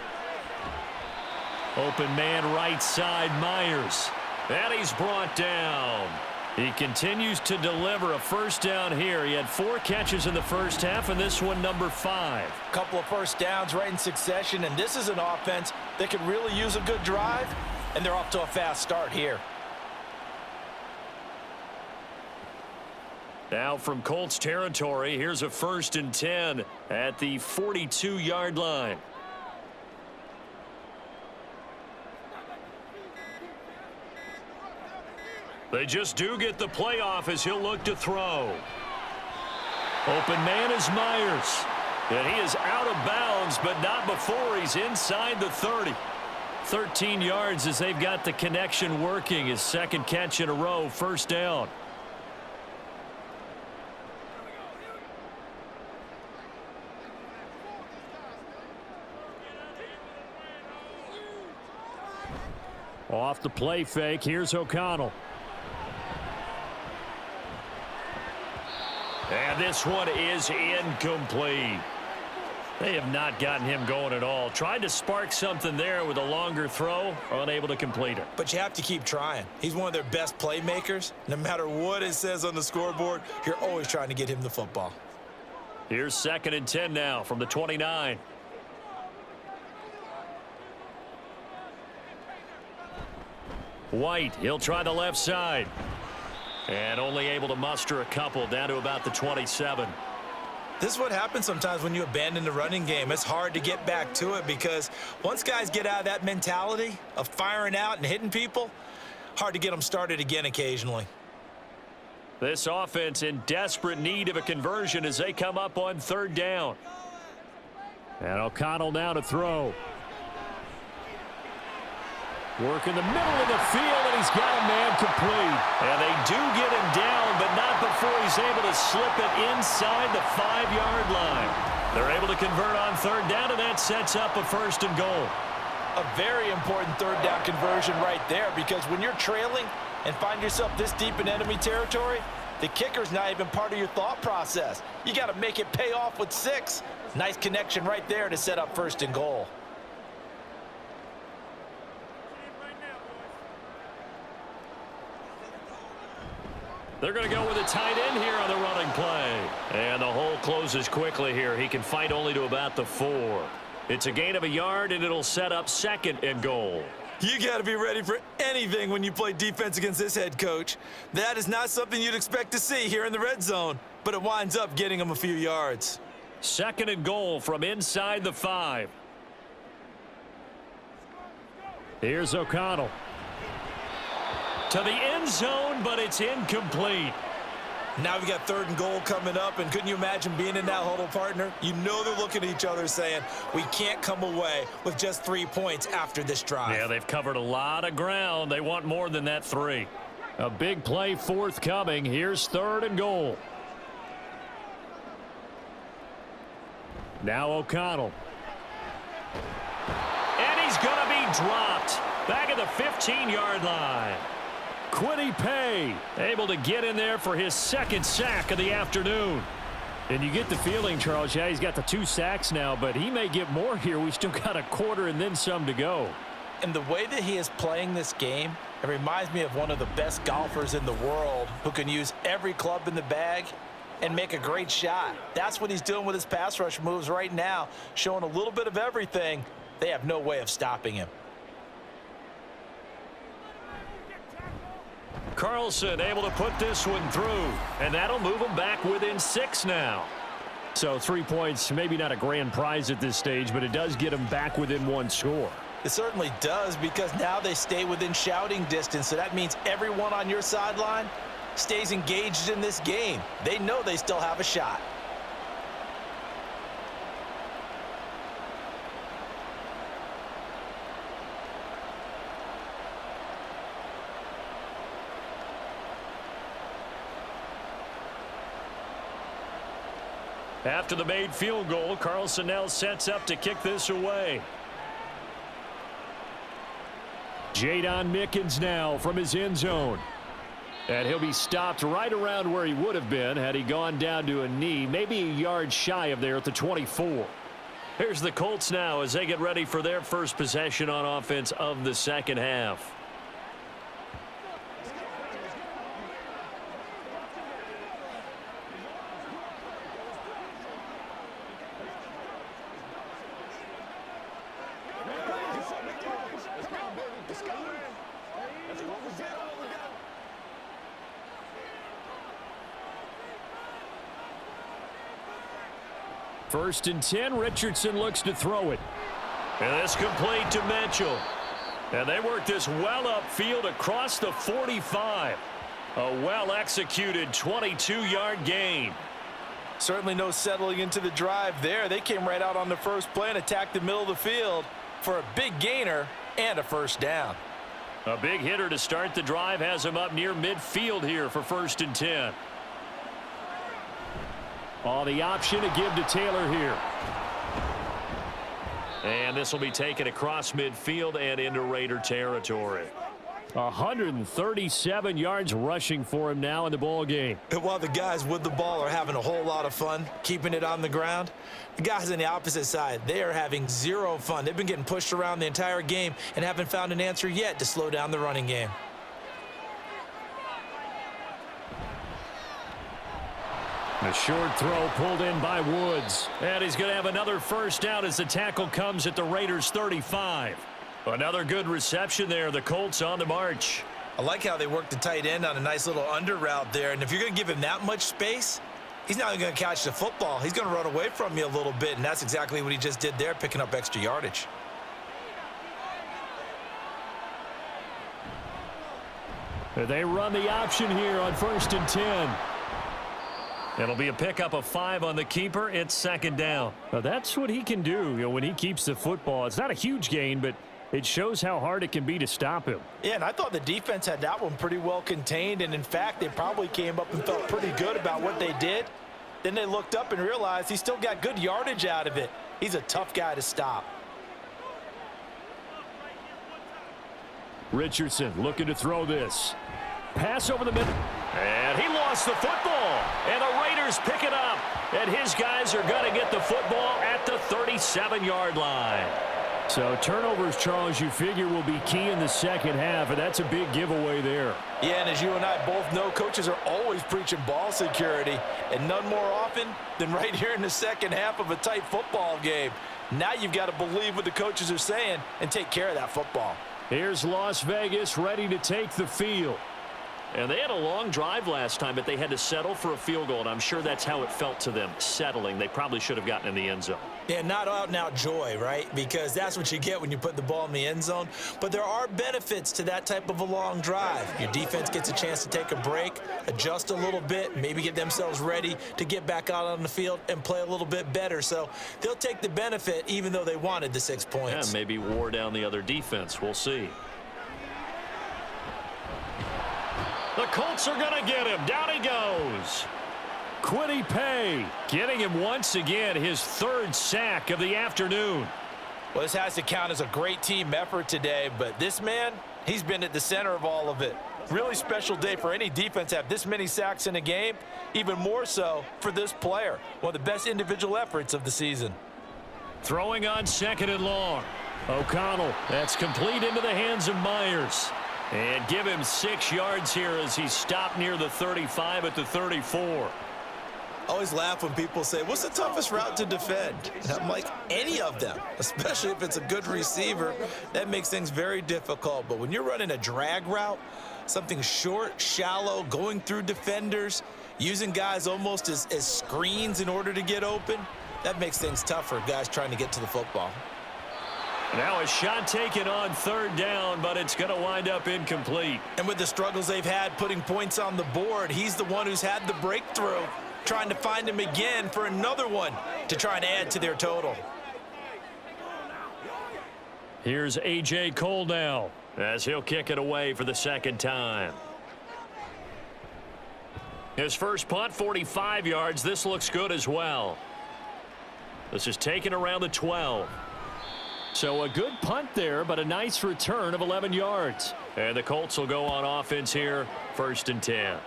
Open man right side, Myers. And he's brought down. He continues to deliver a first down here. He had 4 catches in the first half, and this one number 5. Couple of first downs right in succession, and this is an offense that could really use a good drive. And they're off to a fast start here. Now from Colts territory, here's a 1st and 10 at the 42-yard line. They just do get the playoff as he'll look to throw. Open man is Myers. And he is out of bounds, but not before he's inside the 30. 13 yards as they've got the connection working. His 2nd catch in a row, first down. Off the play fake, here's O'Connell. And this one is incomplete. They have not gotten him going at all. Tried to spark something there with a longer throw, unable to complete it. But you have to keep trying. He's one of their best playmakers. No matter what it says on the scoreboard, you're always trying to get him the football. Here's 2nd and 10 now from the 29. White, he'll try the left side. And only able to muster a couple down to about the 27. This is what happens sometimes when you abandon the running game. It's hard to get back to it because once guys get out of that mentality of firing out and hitting people, hard to get them started again occasionally. This offense in desperate need of a conversion as they come up on 3rd down. And O'Connell now to throw. Work in the middle of the field, and he's got a man complete. And they do get him down, but not before he's able to slip it inside the 5-yard line. They're able to convert on third down, and that sets up a 1st and goal. A very important third down conversion right there, because when you're trailing and find yourself this deep in enemy territory, the kicker's not even part of your thought process. You got to make it pay off with 6. Nice connection right there to set up 1st and goal. They're going to go with a tight end here on the running play. And the hole closes quickly here. He can fight only to about the 4. It's a gain of 1 yard, and it'll set up 2nd and goal. You got to be ready for anything when you play defense against this head coach. That is not something you'd expect to see here in the red zone, but it winds up getting him a few yards. 2nd and goal from inside the 5. Here's O'Connell. To the end zone, but it's incomplete. Now we've got 3rd and goal coming up, and couldn't you imagine being in that huddle, partner? You know they're looking at each other saying, we can't come away with just 3 points after this drive. Yeah, they've covered a lot of ground. They want more than that 3. A big play forthcoming. Here's 3rd and goal. Now O'Connell. And he's going to be dropped back at the 15-yard line. Quiddy Pay able to get in there for his 2nd sack of the afternoon. And you get the feeling, Charles, yeah, he's got the 2 sacks now, but he may get more here. We still got a quarter and then some to go. And the way that he is playing this game, it reminds me of one of the best golfers in the world who can use every club in the bag and make a great shot. That's what he's doing with his pass rush moves right now, showing a little bit of everything. They have no way of stopping him. Carlson able to put this one through, and that'll move them back within 6 now. So 3 points, maybe not a grand prize at this stage, but it does get them back within 1 score. It certainly does, because now they stay within shouting distance, so that means everyone on your sideline stays engaged in this game. They know they still have a shot. After the made field goal, Carlson now sets up to kick this away. Jadon Mickens now from his end zone. And he'll be stopped right around where he would have been had he gone down to a knee, maybe 1 yard shy of there at the 24. Here's the Colts now as they get ready for their first possession on offense of the 2nd half. First and 10, Richardson looks to throw it. And it's complete to Mitchell. And they work this well upfield across the 45. A well-executed 22-yard gain. Certainly no settling into the drive there. They came right out on the first play and attacked the middle of the field for a big gainer and a 1st down. A big hitter to start the drive has him up near midfield here for 1st and 10. Oh, the option to give to Taylor here. And this will be taken across midfield and into Raider territory. 137 yards rushing for him now in the ball game. And while the guys with the ball are having a whole lot of fun keeping it on the ground, the guys on the opposite side, they are having 0 fun. They've been getting pushed around the entire game and haven't found an answer yet to slow down the running game. A short throw pulled in by Woods. And he's going to have another 1st down as the tackle comes at the Raiders' 35. Another good reception there. The Colts on the march. I like how they worked the tight end on a nice little under route there. And if you're going to give him that much space, he's not going to catch the football. He's going to run away from you a little bit, and that's exactly what he just did there, picking up extra yardage. They run the option here on 1st and 10. It'll be a pickup of 5 on the keeper. It's second down. Now that's what he can do, when he keeps the football. It's not a huge gain, but it shows how hard it can be to stop him. Yeah, and I thought the defense had that one pretty well contained, and in fact, they probably came up and felt pretty good about what they did. Then they looked up and realized he still got good yardage out of it. He's a tough guy to stop. Richardson looking to throw this. Pass over the middle. And he lost the football. And the Raiders pick it up. And his guys are going to get the football at the 37-yard line. So turnovers, Charles, you figure will be key in the second half, and that's a big giveaway there. Yeah, and as you and I both know, coaches are always preaching ball security, and none more often than right here in the second half of a tight football game. Now you've got to believe what the coaches are saying and take care of that football. Here's Las Vegas ready to take the field. And they had a long drive last time, but they had to settle for a field goal, and I'm sure that's how it felt to them, settling. They probably should have gotten in the end zone. Yeah, not out-and-out joy, right? Because that's what you get when you put the ball in the end zone. But there are benefits to that type of a long drive. Your defense gets a chance to take a break, adjust a little bit, maybe get themselves ready to get back out on the field and play a little bit better. So they'll take the benefit even though they wanted the 6 points. Yeah, maybe wore down the other defense. We'll see. The Colts are going to get him. Down he goes. Quiddy Pay getting him once again, his 3rd sack of the afternoon. Well, this has to count as a great team effort today, but this man, he's been at the center of all of it. Really special day for any defense to have this many sacks in a game, even more so for this player. One of the best individual efforts of the season. Throwing on 2nd and long. O'Connell, that's complete into the hands of Myers. And give him 6 yards here as he stopped near the 35 at the 34. I always laugh when people say, what's the toughest route to defend? And I'm like, any of them, especially if it's a good receiver. That makes things very difficult. But when you're running a drag route, something short, shallow, going through defenders, using guys almost as screens in order to get open, that makes things tough for guys trying to get to the football. Now a shot taken on 3rd down, but it's going to wind up incomplete. And with the struggles they've had putting points on the board, he's the one who's had the breakthrough, trying to find him again for another one to try and add to their total. Here's A.J. Cole now, as he'll kick it away for the 2nd time. His first punt, 45 yards. This looks good as well. This is taken around the 12. So a good punt there, but a nice return of 11 yards. And the Colts will go on offense here, 1st and 10.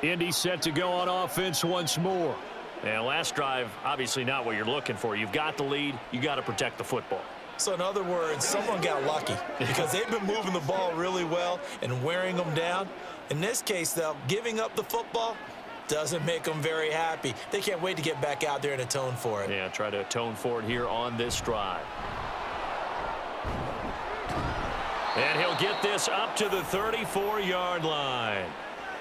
Indy set to go on offense once more. And last drive, obviously not what you're looking for. You've got the lead. You got to protect the football. So in other words, someone got lucky because they've been moving the ball really well and wearing them down. In this case, though, giving up the football doesn't make them very happy. They can't wait to get back out there and atone for it. Yeah, try to atone for it here on this drive. And he'll get this up to the 34-yard line.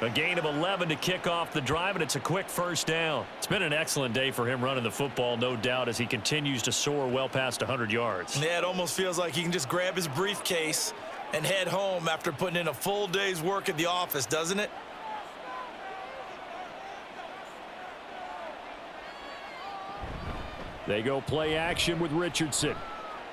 A gain of 11 to kick off the drive, and it's a quick 1st down. It's been an excellent day for him running the football, no doubt, as he continues to soar well past 100 yards. Yeah, it almost feels like he can just grab his briefcase and head home after putting in a full day's work at the office, doesn't it? They go play action with Richardson.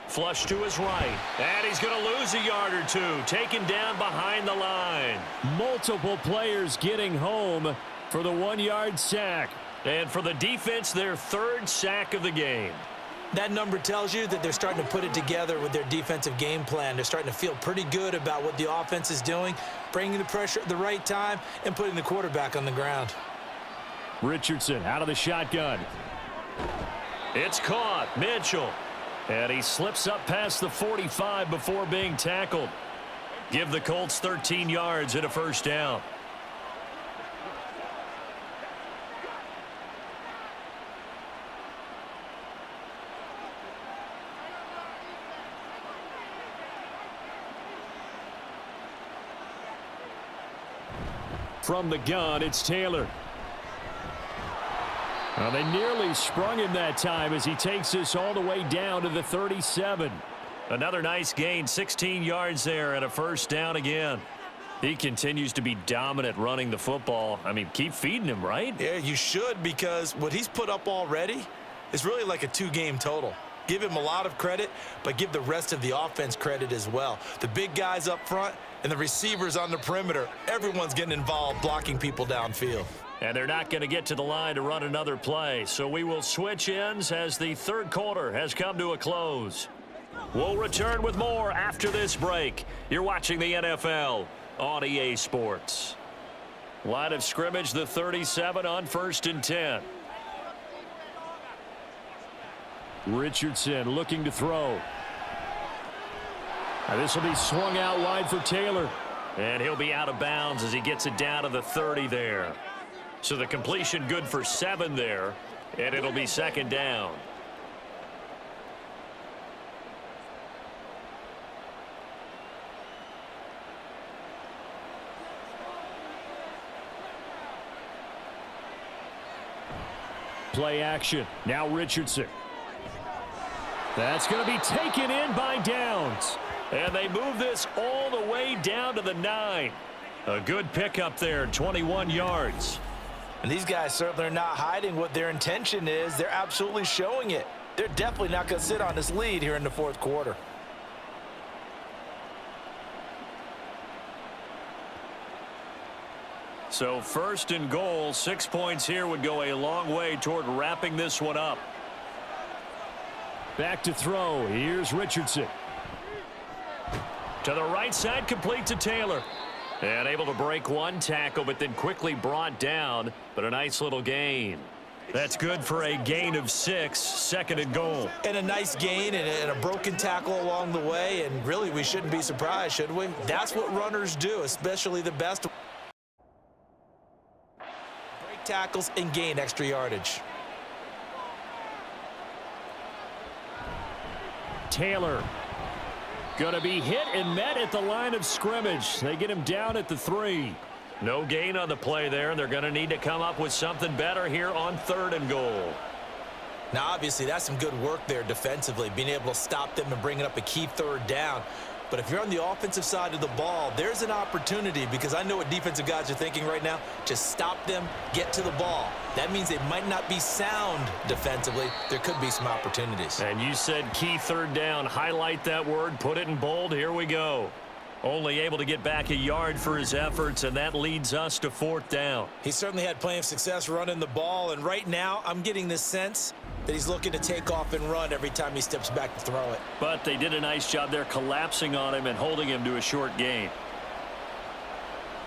Flush to his right, and he's going to lose a yard or 2, taken down behind the line. Multiple players getting home for the 1-yard sack. And for the defense, their 3rd sack of the game. That number tells you that they're starting to put it together with their defensive game plan. They're starting to feel pretty good about what the offense is doing, bringing the pressure at the right time, and putting the quarterback on the ground. Richardson out of the shotgun. It's caught. Mitchell. And he slips up past the 45 before being tackled. Give the Colts 13 yards and a 1st down. From the gun, it's Taylor. Well, they nearly sprung him that time as he takes this all the way down to the 37. Another nice gain, 16 yards there and a 1st down again. He continues to be dominant running the football. I mean, keep feeding him, right? Yeah, you should, because what he's put up already is really like a 2-game total. Give him a lot of credit, but give the rest of the offense credit as well. The big guys up front and the receivers on the perimeter, everyone's getting involved blocking people downfield. And they're not going to get to the line to run another play. So we will switch ends as the third quarter has come to a close. We'll return with more after this break. You're watching the NFL on EA Sports. Line of scrimmage, the 37 on 1st and 10. Richardson looking to throw. This will be swung out wide for Taylor. And he'll be out of bounds as he gets it down to the 30 there. So the completion good for 7 there, and it'll be 2nd down. Play action. Now Richardson. That's going to be taken in by Downs. And they move this all the way down to the 9. A good pickup there, 21 yards. And these guys certainly are not hiding what their intention is. They're absolutely showing it. They're definitely not going to sit on this lead here in the 4th quarter. So 1st and goal, 6 points here would go a long way toward wrapping this one up. Back to throw. Here's Richardson. To the right side, complete to Taylor. And able to break one tackle, but then quickly brought down. But a nice little gain. That's good for a gain of 6, 2nd and goal. And a nice gain and a broken tackle along the way. And really, we shouldn't be surprised, should we? That's what runners do, especially the best. Break tackles and gain extra yardage. Taylor going to be hit and met at the line of scrimmage. They get him down at the 3. No gain on the play there, and they're going to need to come up with something better here on 3rd and goal. Now, obviously, that's some good work there defensively, being able to stop them and bringing up a key 3rd down. But if you're on the offensive side of the ball, there's an opportunity, because I know what defensive guys are thinking right now. Just stop them, get to the ball. That means they might not be sound defensively. There could be some opportunities. And you said key 3rd down. Highlight that word, put it in bold. Here we go. Only able to get back a yard for his efforts, and that leads us to 4th down. He certainly had plenty of success running the ball, and right now I'm getting the sense that he's looking to take off and run every time he steps back to throw it. But they did a nice job there collapsing on him and holding him to a short gain.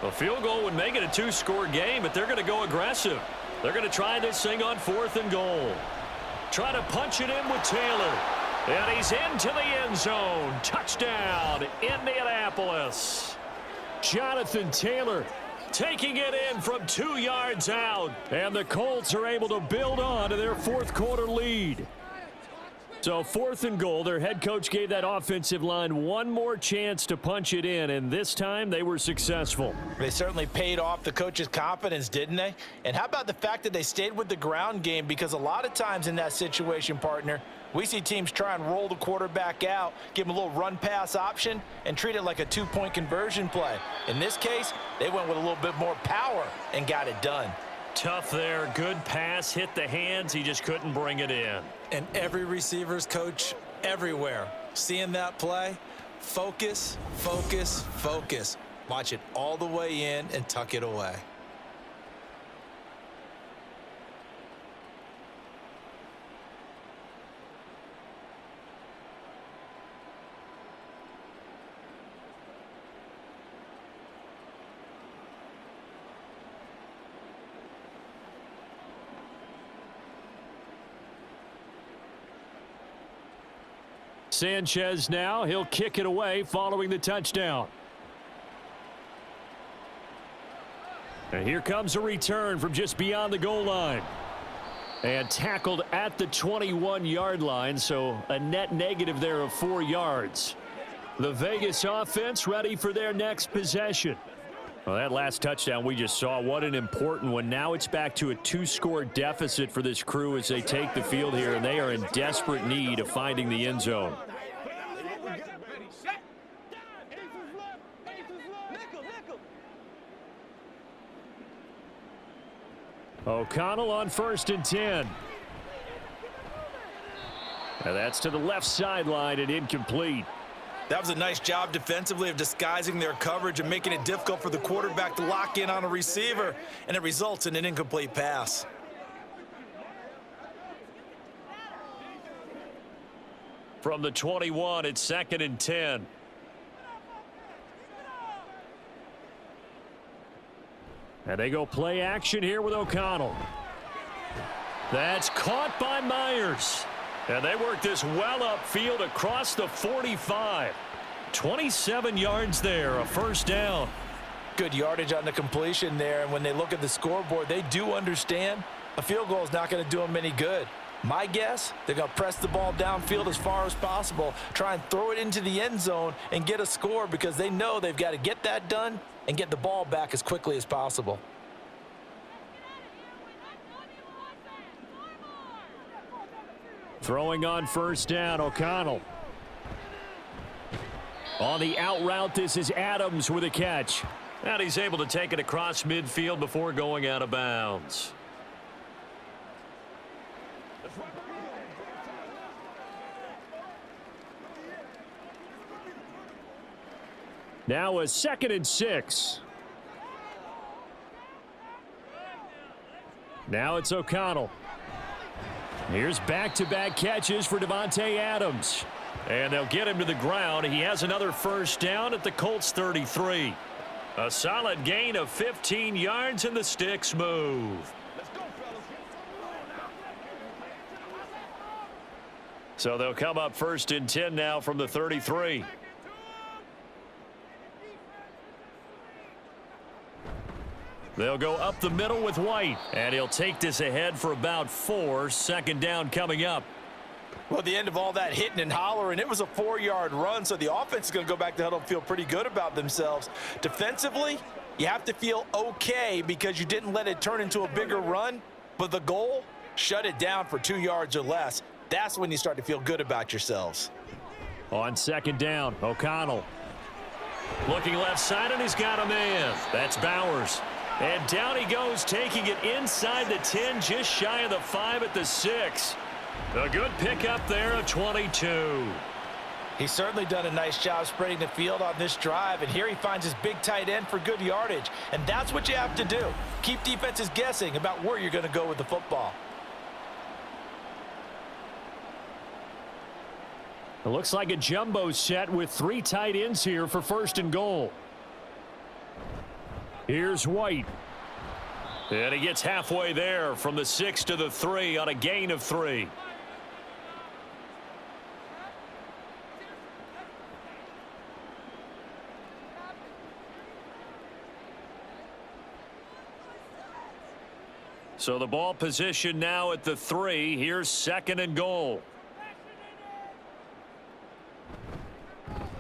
A field goal would make it a 2-score game, but they're going to go aggressive. They're going to try this thing on 4th and goal. Try to punch it in with Taylor. And he's into the end zone. Touchdown, Indianapolis. Jonathan Taylor taking it in from 2 yards out. And the Colts are able to build on to their 4th quarter lead. So 4th and goal, their head coach gave that offensive line one more chance to punch it in, and this time they were successful. They certainly paid off the coach's confidence, didn't they? And how about the fact that they stayed with the ground game? Because a lot of times in that situation, partner, we see teams try and roll the quarterback out, give him a little run-pass option, and treat it like a 2-point conversion play. In this case, they went with a little bit more power and got it done. Tough there. Good pass. Hit the hands. He just couldn't bring it in. And every receiver's coach everywhere, seeing that play, focus, focus, focus. Watch it all the way in and tuck it away. Sanchez now, he'll kick it away following the touchdown. And here comes a return from just beyond the goal line. And tackled at the 21-yard line, so a net negative there of 4 yards. The Vegas offense ready for their next possession. Well, that last touchdown we just saw, what an important one. Now it's back to a 2-score deficit for this crew as they take the field here, and they are in desperate need of finding the end zone. O'Connell on 1st and 10. And that's to the left sideline and incomplete. That was a nice job defensively of disguising their coverage and making it difficult for the quarterback to lock in on a receiver, and it results in an incomplete pass. From the 21, it's 2nd and 10. And they go play action here with O'Connell. That's caught by Myers. And they work this well upfield across the 45. 27 yards there, a 1st down. Good yardage on the completion there, and when they look at the scoreboard, they do understand a field goal is not going to do them any good. My guess, they're going to press the ball downfield as far as possible, try and throw it into the end zone and get a score because they know they've got to get that done and get the ball back as quickly as possible. Throwing on 1st down, O'Connell. On the out route, this is Adams with a catch. And he's able to take it across midfield before going out of bounds. Now a 2nd and 6. Now it's O'Connell. Here's back-to-back catches for Davante Adams. And they'll get him to the ground. He has another 1st down at the Colts 33. A solid gain of 15 yards, and the sticks move. So they'll come up 1st and 10 now from the 33. They'll go up the middle with White, and he'll take this ahead for about 4. 2nd down coming up. Well, at the end of all that hitting and hollering, it was a 4-yard run, so the offense is going to go back to huddle and feel pretty good about themselves. Defensively, you have to feel okay because you didn't let it turn into a bigger run, but the goal, shut it down for 2 yards or less. That's when you start to feel good about yourselves. On 2nd down, O'Connell. Looking left side, and he's got a man. That's Bowers. And down he goes, taking it inside the 10, just shy of the 5 at the 6. A good pickup there of 22. He's certainly done a nice job spreading the field on this drive, and here he finds his big tight end for good yardage. And that's what you have to do. Keep defenses guessing about where you're going to go with the football. It looks like a jumbo set with 3 tight ends here for 1st and goal. Here's White. And he gets halfway there from the 6 to the 3 on a gain of 3. So the ball position now at the 3. Here's 2nd and goal.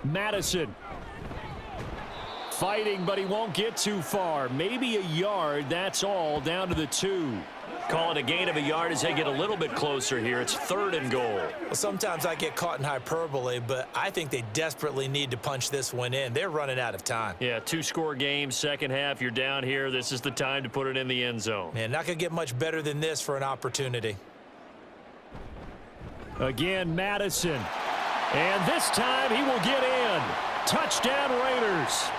Madison. Fighting, but he won't get too far. Maybe a yard, that's all, down to the 2. Call it a gain of a yard as they get a little bit closer here. It's 3rd and goal. Well, sometimes I get caught in hyperbole, but I think they desperately need to punch this one in. They're running out of time. Yeah, 2-score game, 2nd half. You're down here. This is the time to put it in the end zone. Man, not going to get much better than this for an opportunity. Again, Madison. And this time he will get in. Touchdown, Raiders.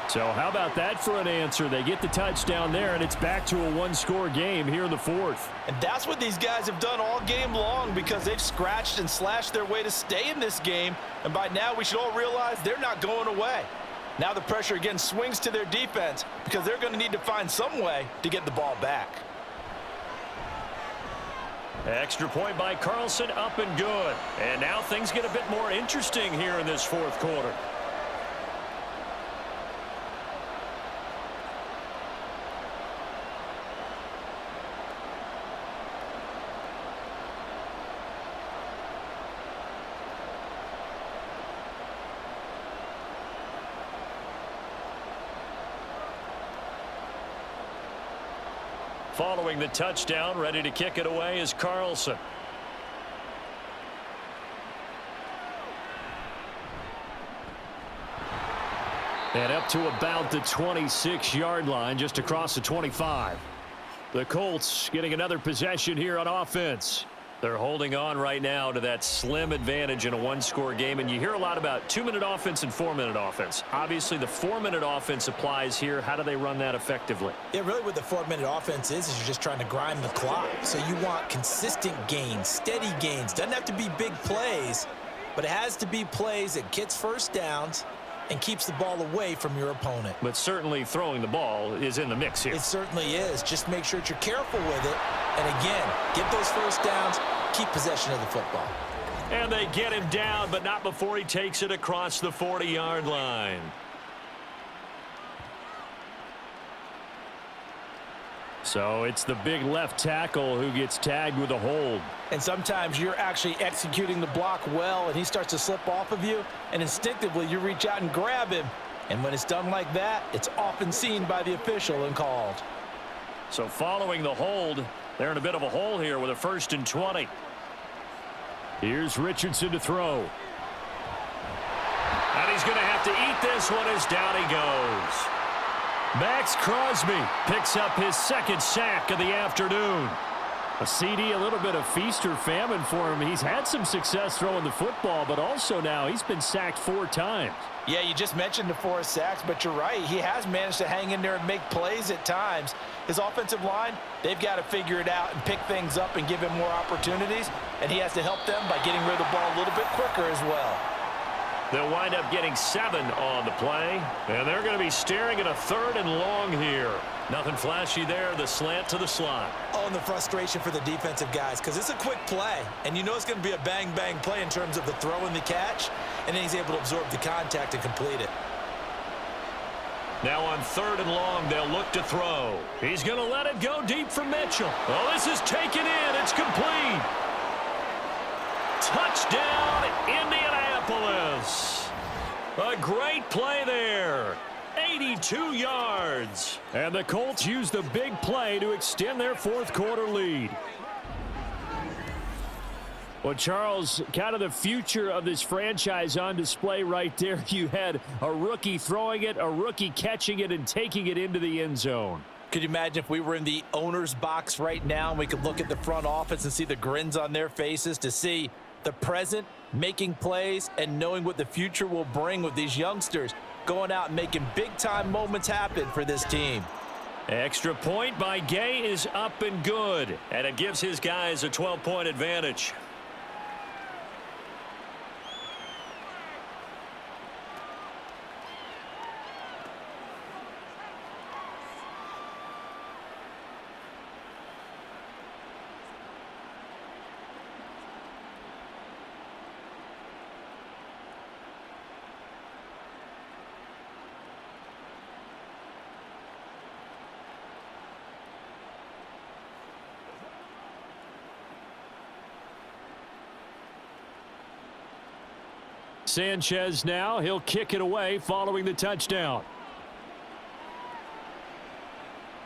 So how about that for an answer? They get the touchdown there, and it's back to a 1-score game here in the 4th. And that's what these guys have done all game long because they've scratched and slashed their way to stay in this game. And by now, we should all realize they're not going away. Now the pressure again swings to their defense because they're going to need to find some way to get the ball back. Extra point by Carlson, up and good. And now things get a bit more interesting here in this 4th quarter. Following the touchdown, ready to kick it away is Carlson. And up to about the 26-yard line, just across the 25. The Colts getting another possession here on offense. They're holding on right now to that slim advantage in a one-score game. And you hear a lot about 2-minute offense and 4-minute offense. Obviously, the 4-minute offense applies here. How do they run that effectively? Yeah, really what the 4-minute offense is you're just trying to grind the clock. So you want consistent gains, steady gains. Doesn't have to be big plays, but it has to be plays that gets first downs and keeps the ball away from your opponent. But certainly throwing the ball is in the mix here. It certainly is. Just make sure that you're careful with it. And again, get those first downs, keep possession of the football. And they get him down, but not before he takes it across the 40-yard line. So it's the big left tackle who gets tagged with a hold. And sometimes you're actually executing the block well, and he starts to slip off of you, and instinctively you reach out and grab him. And when it's done like that, it's often seen by the official and called. So following the hold, they're in a bit of a hole here with a 1st and 20. Here's Richardson to throw. And he's going to have to eat this one as down he goes. Max Crosby picks up his 2nd sack of the afternoon. A CD, a little bit of feast or famine for him. He's had some success throwing the football, but also now he's been sacked 4 times. Yeah, you just mentioned the 4 sacks, but you're right. He has managed to hang in there and make plays at times. His offensive line, they've got to figure it out and pick things up and give him more opportunities, and he has to help them by getting rid of the ball a little bit quicker as well. They'll wind up getting 7 on the play, and they're going to be staring at a 3rd and long here. Nothing flashy there, the slant to the slot. Oh, and the frustration for the defensive guys, because it's a quick play, and you know it's going to be a bang-bang play in terms of the throw and the catch, and then he's able to absorb the contact and complete it. Now on 3rd and long, they'll look to throw. He's going to let it go deep for Mitchell. Oh, this is taken in. It's complete. Touchdown, Indianapolis. A great play there. 82 yards. And the Colts use the big play to extend their 4th quarter lead. Well, Charles, kind of the future of this franchise on display right there. You had a rookie throwing it, a rookie catching it, and taking it into the end zone. Could you imagine if we were in the owner's box right now and we could look at the front office and see the grins on their faces to see the present making plays and knowing what the future will bring with these youngsters going out and making big-time moments happen for this team. Extra point by Gay is up and good, and it gives his guys a 12-point advantage. Sanchez now, he'll kick it away following the touchdown.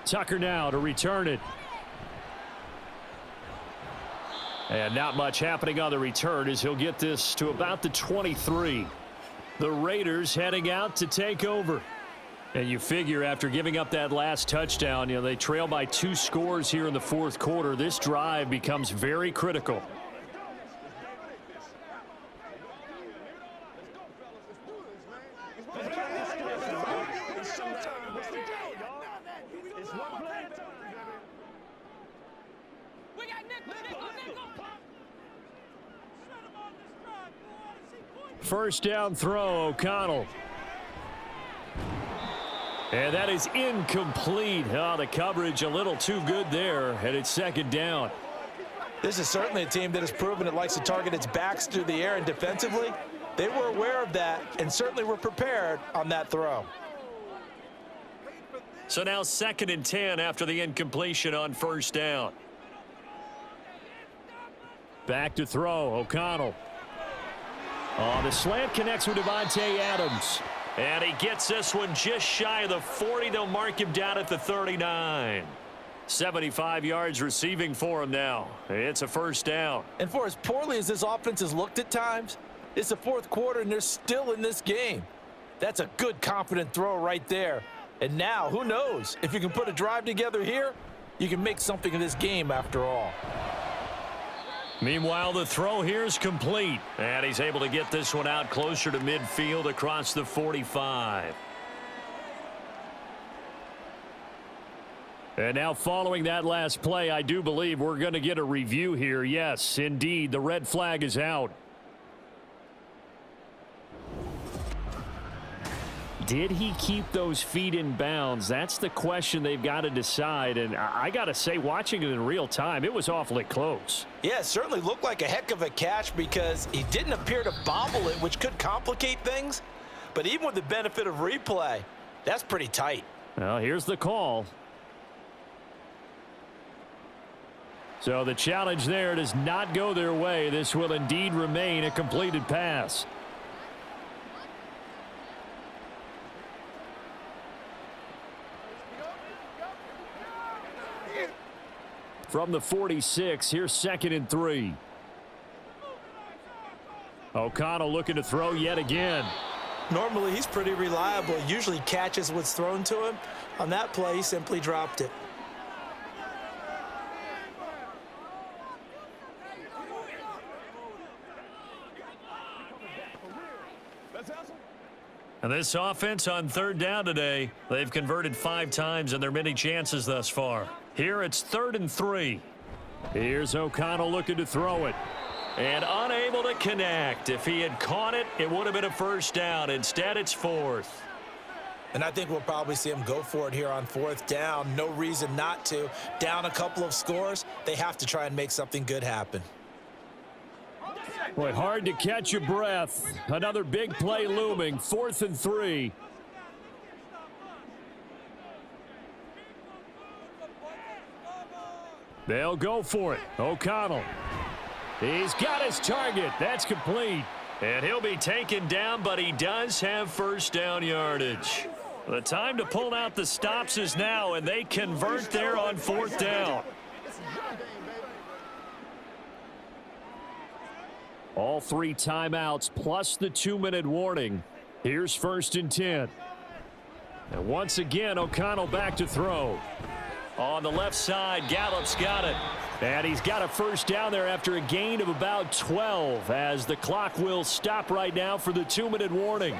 Tucker now to return it. And not much happening on the return as he'll get this to about the 23. The Raiders heading out to take over. And you figure after giving up that last touchdown, you know, they trail by 2 scores here in the 4th quarter. This drive becomes very critical. First down throw, O'Connell. And that is incomplete. Oh, the coverage a little too good there, and it's 2nd down. This is certainly a team that has proven it likes to target its backs through the air, and defensively, they were aware of that and certainly were prepared on that throw. So now 2nd and 10 after the incompletion on 1st down. Back to throw, O'Connell. Oh, the slant connects with Devontae Adams. And he gets this one just shy of the 40. They'll mark him down at the 39. 75 yards receiving for him now. It's a 1st down. And for as poorly as this offense has looked at times, it's the 4th quarter and they're still in this game. That's a good, confident throw right there. And now, who knows? If you can put a drive together here, you can make something of this game after all. Meanwhile, the throw here is complete. And he's able to get this one out closer to midfield across the 45. And now following that last play, I do believe we're going to get a review here. Yes, indeed, the red flag is out. Did he keep those feet in bounds? That's the question they've got to decide. And I got to say, watching it in real time, it was awfully close. Yeah, it certainly looked like a heck of a catch because he didn't appear to bobble it, which could complicate things. But even with the benefit of replay, that's pretty tight. Well, here's the call. So the challenge there does not go their way. This will indeed remain a completed pass. From the 46, here's 2nd and 3. O'Connell looking to throw yet again. Normally, he's pretty reliable. Usually catches what's thrown to him. On that play, he simply dropped it. And this offense on 3rd down today, they've converted 5 times in their many chances thus far. Here it's 3rd and 3. Here's O'Connell looking to throw it. And unable to connect. If he had caught it, it would have been a 1st down. Instead, it's 4th. And I think we'll probably see him go for it here on 4th down. No reason not to. Down a couple of scores, they have to try and make something good happen. Boy, hard to catch your breath. Another big play looming. 4th and 3. They'll go for it. O'Connell. He's got his target. That's complete. And he'll be taken down, but he does have 1st down yardage. The time to pull out the stops is now, and they convert there on 4th down. All 3 timeouts plus the 2-minute warning. Here's 1st and 10. And once again, O'Connell back to throw. On the left side, Gallup's got it. And he's got a 1st down there after a gain of about 12 as the clock will stop right now for the 2-minute warning.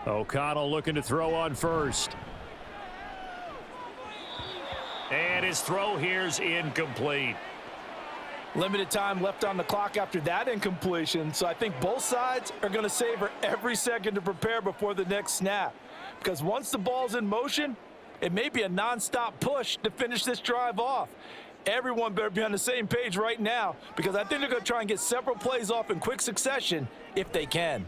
O'Connell looking to throw on 1st. And his throw here's incomplete. Limited time left on the clock after that incompletion, so I think both sides are going to savor every second to prepare before the next snap. Because once the ball's in motion, it may be a nonstop push to finish this drive off. Everyone better be on the same page right now because I think they're going to try and get several plays off in quick succession if they can.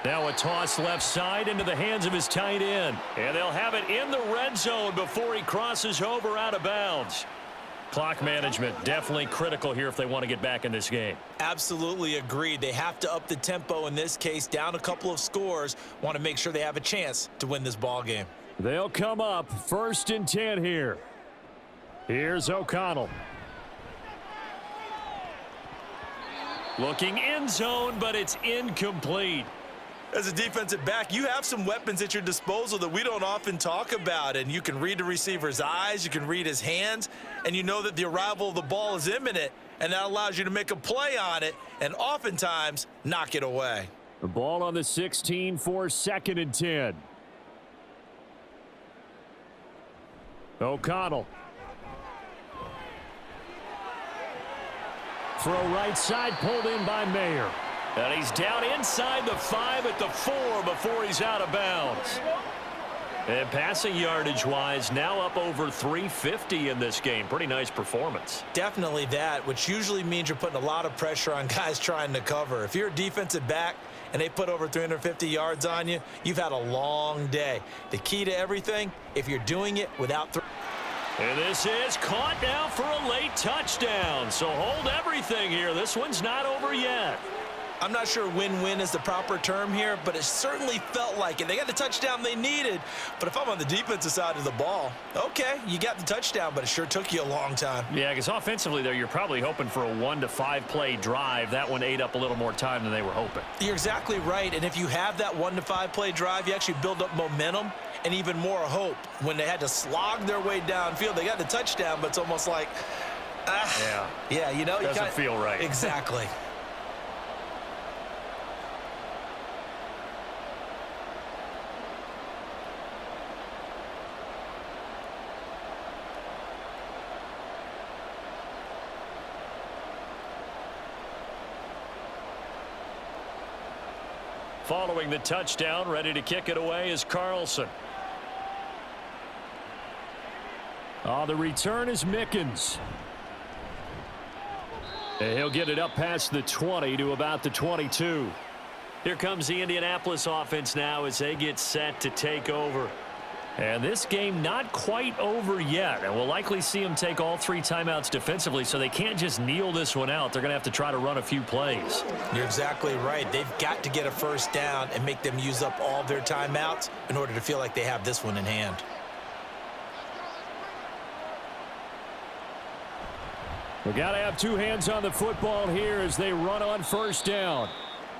Now a toss left side into the hands of his tight end. And they'll have it in the red zone before he crosses over out of bounds. Clock management definitely critical here if they want to get back in this game. Absolutely agreed. They have to up the tempo in this case. Down a couple of scores. Want to make sure they have a chance to win this ball game. They'll come up 1st and 10 here. Here's O'Connell. Looking end zone, but it's incomplete. As a defensive back, you have some weapons at your disposal that we don't often talk about, and you can read the receiver's eyes, you can read his hands, and you know that the arrival of the ball is imminent, and that allows you to make a play on it and oftentimes knock it away. The ball on the 16 for 2nd and 10. O'Connell. Throw right side, pulled in by Mayer. And he's down inside the 5 at the 4 before he's out of bounds. And passing yardage-wise, now up over 350 in this game. Pretty nice performance. Definitely that, which usually means you're putting a lot of pressure on guys trying to cover. If you're a defensive back and they put over 350 yards on you, you've had a long day. The key to everything, if you're doing it without... And this is caught now for a late touchdown. So hold everything here. This one's not over yet. I'm not sure win-win is the proper term here, but it certainly felt like it. They got the touchdown they needed, but if I'm on the defensive side of the ball, okay, you got the touchdown, but it sure took you a long time. Yeah, because offensively, though, you're probably hoping for a 1 to 5 play drive. That one ate up a little more time than they were hoping. You're exactly right, and if you have that 1 to 5 play drive, you actually build up momentum and even more hope. When they had to slog their way downfield, they got the touchdown, but it's almost like, yeah, you know, doesn't feel right. Exactly. Following the touchdown, ready to kick it away is Carlson. The return is Mickens. And he'll get it up past the 20 to about the 22. Here comes the Indianapolis offense now as they get set to take over. And this game not quite over yet. And we'll likely see them take all 3 timeouts defensively, so they can't just kneel this one out. They're going to have to try to run a few plays. You're exactly right. They've got to get a first down and make them use up all their timeouts in order to feel like they have this one in hand. We got to have 2 hands on the football here as they run on first down.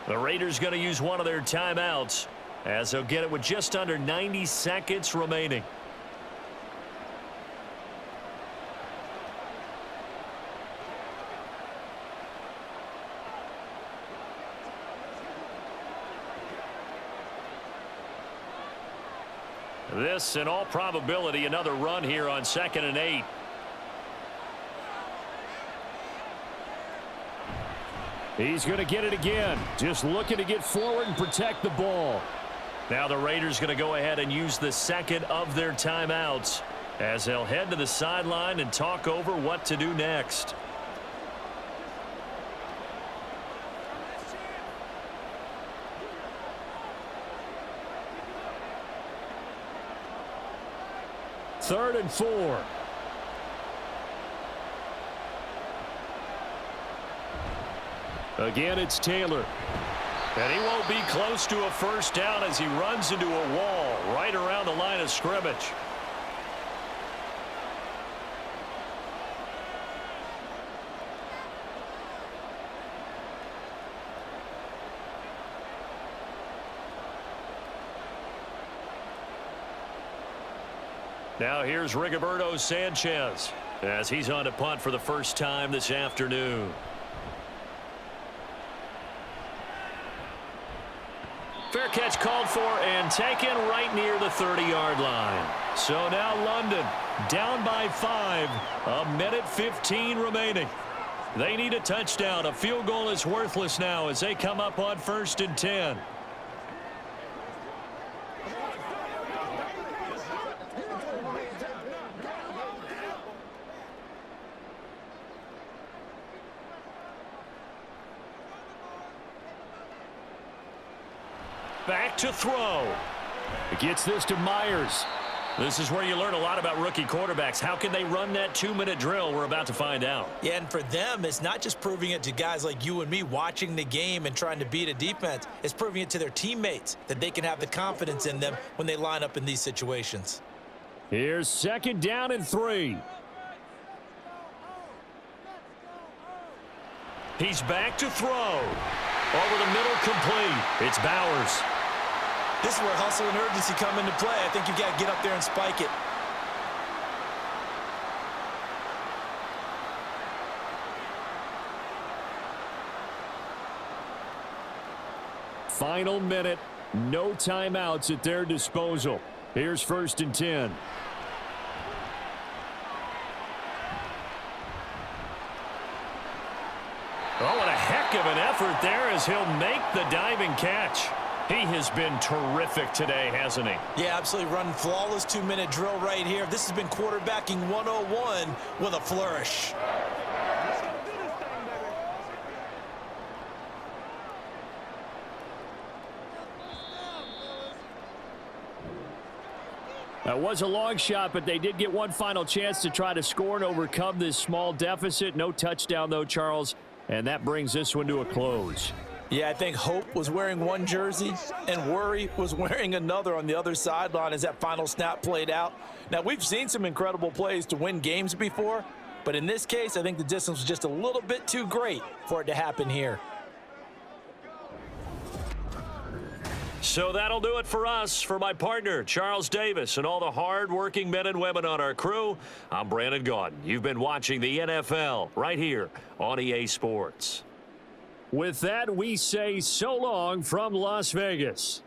The Raiders going to use one of their timeouts, as they'll get it with just under 90 seconds remaining. This, in all probability, another run here on 2nd and 8. He's going to get it again. Just looking to get forward and protect the ball. Now the Raiders going to go ahead and use the second of their timeouts as they'll head to the sideline and talk over what to do next. Third and 4. Again, it's Taylor. And he won't be close to a first down as he runs into a wall right around the line of scrimmage. Now here's Rigoberto Sanchez as he's on to punt for the first time this afternoon. Fair catch called for and taken right near the 30-yard line. So now London down by 5. 1:15 remaining. They need a touchdown. A field goal is worthless now as they come up on 1st and 10. Back to throw. It gets this to Myers. This is where you learn a lot about rookie quarterbacks. How can they run that 2-minute drill? We're about to find out. Yeah, and for them, it's not just proving it to guys like you and me watching the game and trying to beat a defense. It's proving it to their teammates that they can have the confidence in them when they line up in these situations. Here's 2nd down and 3. He's back to throw. Over the middle, complete. It's Bowers. This is where hustle and urgency come into play. I think you've got to get up there and spike it. Final minute. No timeouts at their disposal. Here's 1st and 10. Oh, what a heck of an effort there as he'll make the diving catch. He has been terrific today, hasn't he? Yeah, absolutely. Running flawless 2-minute drill right here. This has been quarterbacking 101 with a flourish. That was a long shot, but they did get one final chance to try to score and overcome this small deficit. No touchdown, though, Charles, and that brings this one to a close. Yeah, I think Hope was wearing one jersey and Worry was wearing another on the other sideline as that final snap played out. Now, we've seen some incredible plays to win games before, but in this case, I think the distance was just a little bit too great for it to happen here. So that'll do it for us. For my partner, Charles Davis, and all the hard-working men and women on our crew, I'm Brandon Gaudin. You've been watching the NFL right here on EA Sports. With that, we say so long from Las Vegas.